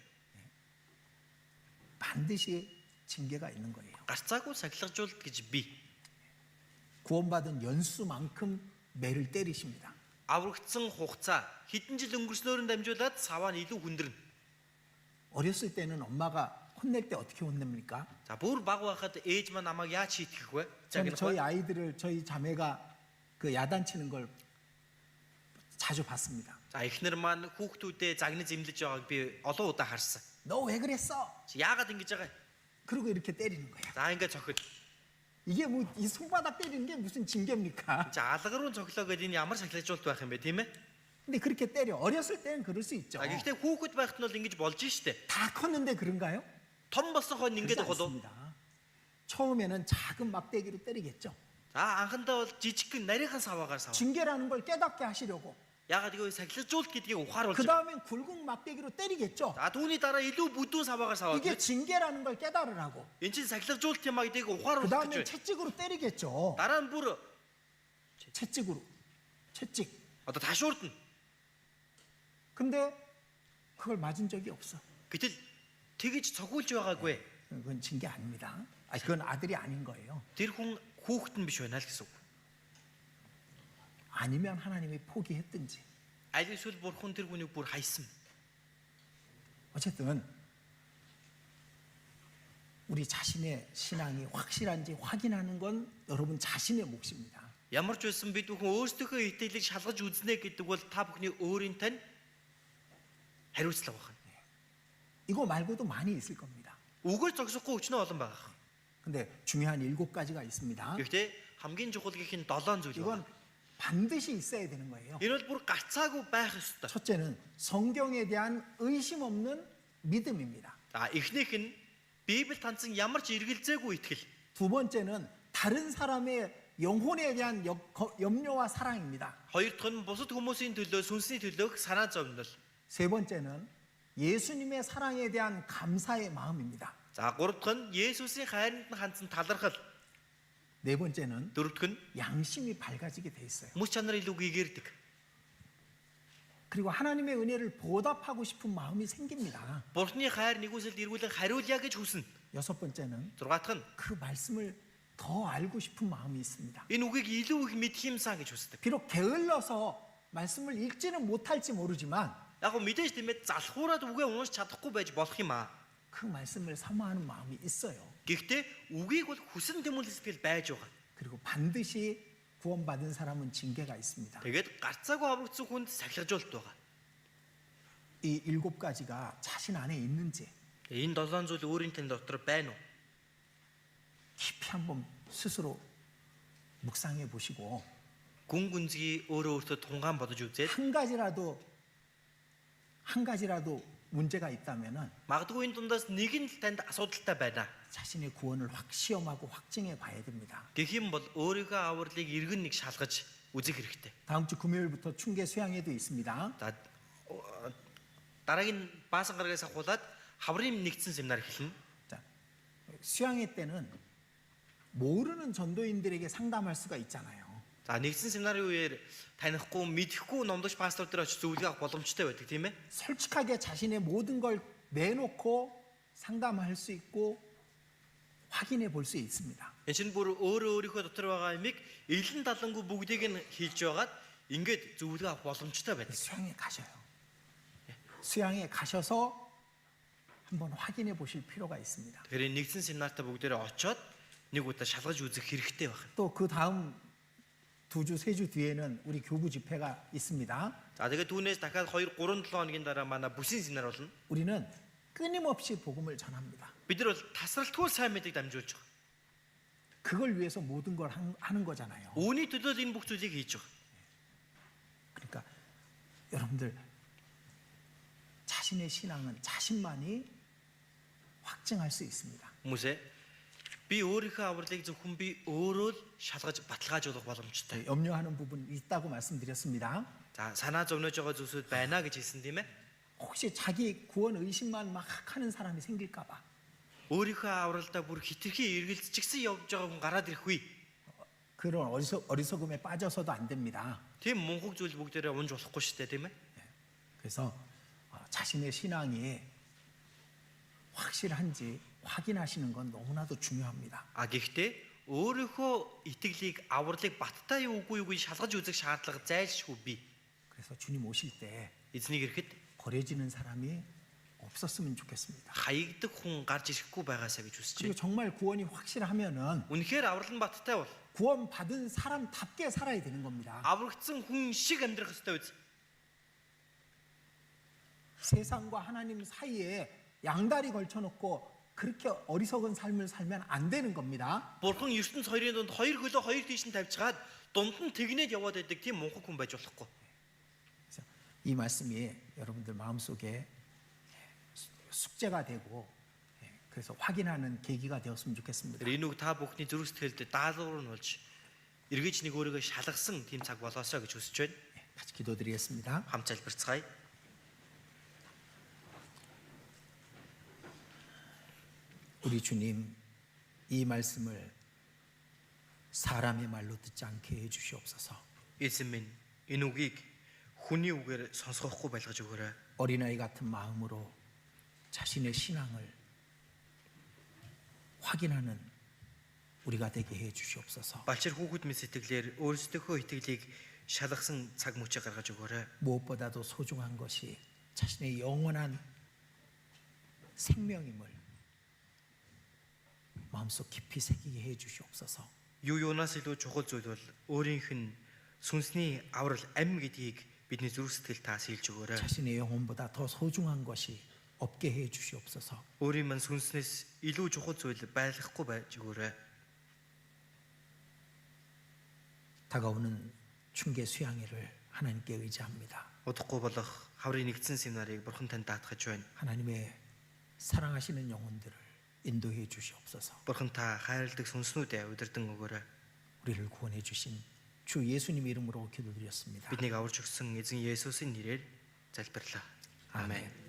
반드시 징계가 있는 거예요. Гарцаагүй сахилгажуулалт гэж бий. 구원받은 연수만큼 매를 때리십니다. Аврагдсан хугацаа хэдэн жил өнгөрснөөр нь дамжуулаад саваа нь илүү хүндэрнэ. 어렸을 때는 엄마가 혼낼 때 어떻게 혼냅니까? За бүр баг байхад ээж маань намайг яаж шийтгэх вэ? 저는 저희 아이들을 저희 자매가 그 야단치는 걸 자주 봤습니다. За эхнэр маань хүүхдүүдээ загнаж зэмлэж байгааг би олон удаа харсан. 너 왜 그랬어? Чи яагаад ингэж байгаа? 그리고 이렇게 때리는 거예요. За ингэ цохид. 이게 뭐 이 손바닥 때리는 게 무슨 징계입니까? За алга руу цоглоо гэдэг энэ ямар сахилгажуулалт байх юм бэ, тийм ээ? 근데 그렇게 때려. 어렸을 때는 그럴 수 있죠. За гэхдээ хүүхэд байхад нь бол ингэж болж штэ. 다 컸는데 그런가요? Том болсон хойно 그렇지 ингэж байгаа болов. 않습니다. 처음에는 작은 막대기로 때리겠죠. За анхандаа бол жижигхэн нарийнхан саваагаар саваа. 징계라는 걸 깨닫게 하시려고. Яагаад гэвэл сахилгажуулалт гэдгийг ухааруулж. 그 다음엔 굵은 막대기로 때리겠죠. За түүний дараа илүү бүдүүн саваагаар саваа. 이게 징계라는 걸 깨달으라고. Энд чинь сахилгажуулалт юм а гэдгийг 그 ухааруулж 다음엔 гэж байна. 채찍으로 때리겠죠. Дараа нь бүр 채찍으로. 채찍. одоо ташуурдна. 근데 그걸 맞은 적이 없어. Гэтэл тэгж цогуулж байгаагүй. 그건 징계 아닙니다. 그건 아들이 아닌 거예요. Тэр хүн хүүхэд нь биш байна л гэсэн үг. 아니면 하나님이 포기했든지. Аль эсвэл бурхан тэр хүнийг бүр хайсан. 어쨌든 우리 자신의 신앙이 확실한지 확인하는 건 여러분 자신의 몫입니다. Ямар ч байсан бид бүхэн өөрсдийнхөө итгэлийг шалгаж үзнэ гэдэг бол та бүхний өөрийн тань хариуцлага байна. 이거 말고도 많이 있을 겁니다. Үгээр зогсохгүй өчнөө олон байгаа. 근데 중요한 7가지가 있습니다. Гэхдээ хамгийн чухал гэх нь 7 зүйл 이건 байна. 반드시 있어야 되는 거예요. Энэ бол бүр гарцаагүй байх ёстой. 첫째는 성경에 대한 의심 없는 믿음입니다. За эхнийх нь Библи таньсан ямар ч эргэлзээгүй итгэл. 두 번째는 다른 사람의 영혼에 대한 염려와 사랑입니다. Хоёр дахь нь бусад хүмүүсийн төлөө, сүнсний төлөөх санаа зовнол. 세 번째는 예수님의 사랑에 대한 감사의 마음입니다. За гурав дахь нь Есүсийн хайранд нь хандсан талархал. 네 번째는 Дөрөв дахь нь 양심이 밝아지게 돼 있어요. мөс чанар илүү гэгэрдэг. 그리고 하나님의 은혜를 보답하고 싶은 마음이 생깁니다. Бурхны хайр нэгүсэлд эргүүлэн хариулъя гэж хүснэ. 여섯 번째는 Зургаат дахь нь 그 말씀을 더 알고 싶은 마음이 있습니다. энэ үгийг илүү их мэдэх юмсан гэж хүсдэг. 비록 게을러서 말씀을 읽지는 못할지 모르지만 Яг нь мэдээж тийм ээ залхуураад үгээ унш чадахгүй байж болох юм аа. 그 말씀을 사모하는 마음이 있어요. Гэхдээ үгийг бол хүсэн тэмүүлэл сэтгэл байж байгаа. 그리고 반드시 구원받은 사람은 징계가 있습니다. Тэгээд гарцаагүй аврагдсан хүнд сахилгажуулалт байгаа. 이 7가지가 자신 안에 있는지 Энэ 7 зүйл өөрийн тань дотор байна уу? 깊이 한번 스스로 묵상해 보시고 Гүн гүнзгий өөрөө өөртөө тунгаан бодож үзээд 한 가지라도 문제가 있다면은 магадгүй энэ дундаас нэг нь л танд асуудалтай байна. 자신의 구원을 확 시험하고 확증해 봐야 됩니다. Гэх юм бол өөрийнхөө авралыг иргэн нэг шалгаж үзэх хэрэгтэй. 다음 주 금요일부터 충계 수양회도 있습니다. За дараагийн баасан гарагаас ахуулаад хаврын нэгдсэн семинар эхэлнэ. 자, 수양회 때는 모르는 전도인들에게 상담할 수가 있잖아요. За нэгдсэн семинарын үеэр танихгүй, мэдэхгүй номдогч пастор들 очиж зөвлөгөө авах боломжтой байдаг тийм ээ. 솔직하게 자신의 모든 걸 내놓고 상담할 수 있고 확인해 볼 수 있습니다. Энэ чинь бүр өөрийнхөө дотор байгаа юмыг элен далангуй бүгдийг нь хийж байгаад ингээд зөвлөгөө авах боломжтой байдаг. 수양회 가셔요. 수양회 가셔서 한번 확인해 보실 필요가 있습니다. Тэгэхээр нэгдсэн семинартаа бүгдээрээ очоод нэг удаа шалгаж үзэх хэрэгтэй байна. 또 그 다음 2주, 3주 뒤에는 우리 교부 집회가 있습니다. За тэгээд түүнээс дахиад 2, 3, 7 хоногийн дараа манай бүсийн семинар болно. 우리는 끊임없이 복음을 전합니다. Бид нар бол тасралтгүй сайн мэдээг дамжуулж байгаа. 그걸 위해서 모든 걸 하는 거잖아요. Үүний төлөө энэ бүх зүйлийг хийж байгаа. 그러니까 여러분들 자신의 신앙은 자신만이 확증할 수 있습니다. Хүмүүсээ би өөрийнхөө авралыг зөвхөн би өөрөө л шалгаж баталгаажуулах боломжтой. 염려하는 부분 있다고 말씀드렸습니다. За санаа зовнож байгаа зүйлсүүд байна гэж хэлсэн тийм ээ. 혹시 자기 구원 의심만 막 하는 사람이 생길까 봐. өөрийнхөө авралдаа бүр хитрхи эргэлзчихсэн явж байгаа хүн гараад ирэхгүй. 그런 어리석음에 빠져서도 안 됩니다. Тийм мунхаг зүйл бүгдээрээ унж болохгүй шүү дээ тийм ээ. 그래서 자신의 신앙이 확실한지 확인하시는 건 너무나도 중요합니다. А гэхдээ өөрийнхөө итгэлийг авралыг баттай юу үгүй юуг шалгаж үзэх шаардлага зайлшгүй бий. 그래서 주님 오실 때 Эзнийг ирэхэд 버려지는 사람이 없었으면 좋겠습니다. хаягддаг хүн гарч ирэхгүй байгаасаа гэж хүсэж 그리고 байна. 정말 구원이 확실하면은 Үнэхээр аврал нь баттай бол 구원 받은 사람답게 살아야 되는 겁니다. аврагдсан хүн шиг амьдрах ёстой биз. 세상과 하나님 사이에 양다리 걸쳐놓고 그렇게 어리석은 삶을 살면 안 되는 겁니다. Бурхан ертөнц хоёрын дунд хоёр хөлөө хоёр тийш нь тавьчихаад дунд нь тэгнээд яваад байдаг тийм мунхаг хүн байж болохгүй. 그래서 이 말씀이 여러분들 마음속에 숙제가 되고 그래서 확인하는 계기가 되었으면 좋겠습니다. Энэ үг та бүхний зүрх сэтгэлд даалгавар нь болж эргэж нэг өөрийгөө шалгасан тийм цаг болоосоо гэж хүсэж байна. 같이 기도드리겠습니다. Хамт залбирцгаая. 우리 주님, 이 말씀을 사람의 말로 듣지 않게 해주시옵소서. Эзэн минь энэ үгийг хүний үгээр сонсгохгүй байлгаж өгөөрэй. 어린아이 같은 마음으로 자신의 신앙을 확인하는 우리가 되게 해주시옵소서. Балчир хүүхэд мэд сэтгэлээр өөрсдийнхөө итгэлийг шалгасан цаг мөчийг гаргаж өгөөрэй. 무엇보다도 소중한 것이 자신의 영원한 생명임을 마음속 깊이 새기게 해주시옵소서. Юу юунаас илүү чухал зүйл бол өөрийнх нь сүнсний аврал ам гэдгийг бидний зүрх сэтгэл таас хэлж өгөөрэй. 자신의 영혼보다 더 소중한 것이 없게 해주시옵소서. Өөрийн мань сүнснээс илүү чухал зүйл байхгүй байж өгөөрэй. 다가오는 충계 수양회를 하나님께 의지합니다. Удахгүй болох хаврын нэгдсэн семинарыг бурхан танд даатгаж байна. 하나님의 사랑하시는 영혼들을 인도해 주시옵소서. Бурхан та хайрладаг сүнснүүдэд удирдан өгөөрэй. 우리를 구원해 주신 주 예수님 이름으로 기도드렸습니다. Биднийг аварж өгсөн эзэн Есүсийн нэрээр залбирлаа. Амен.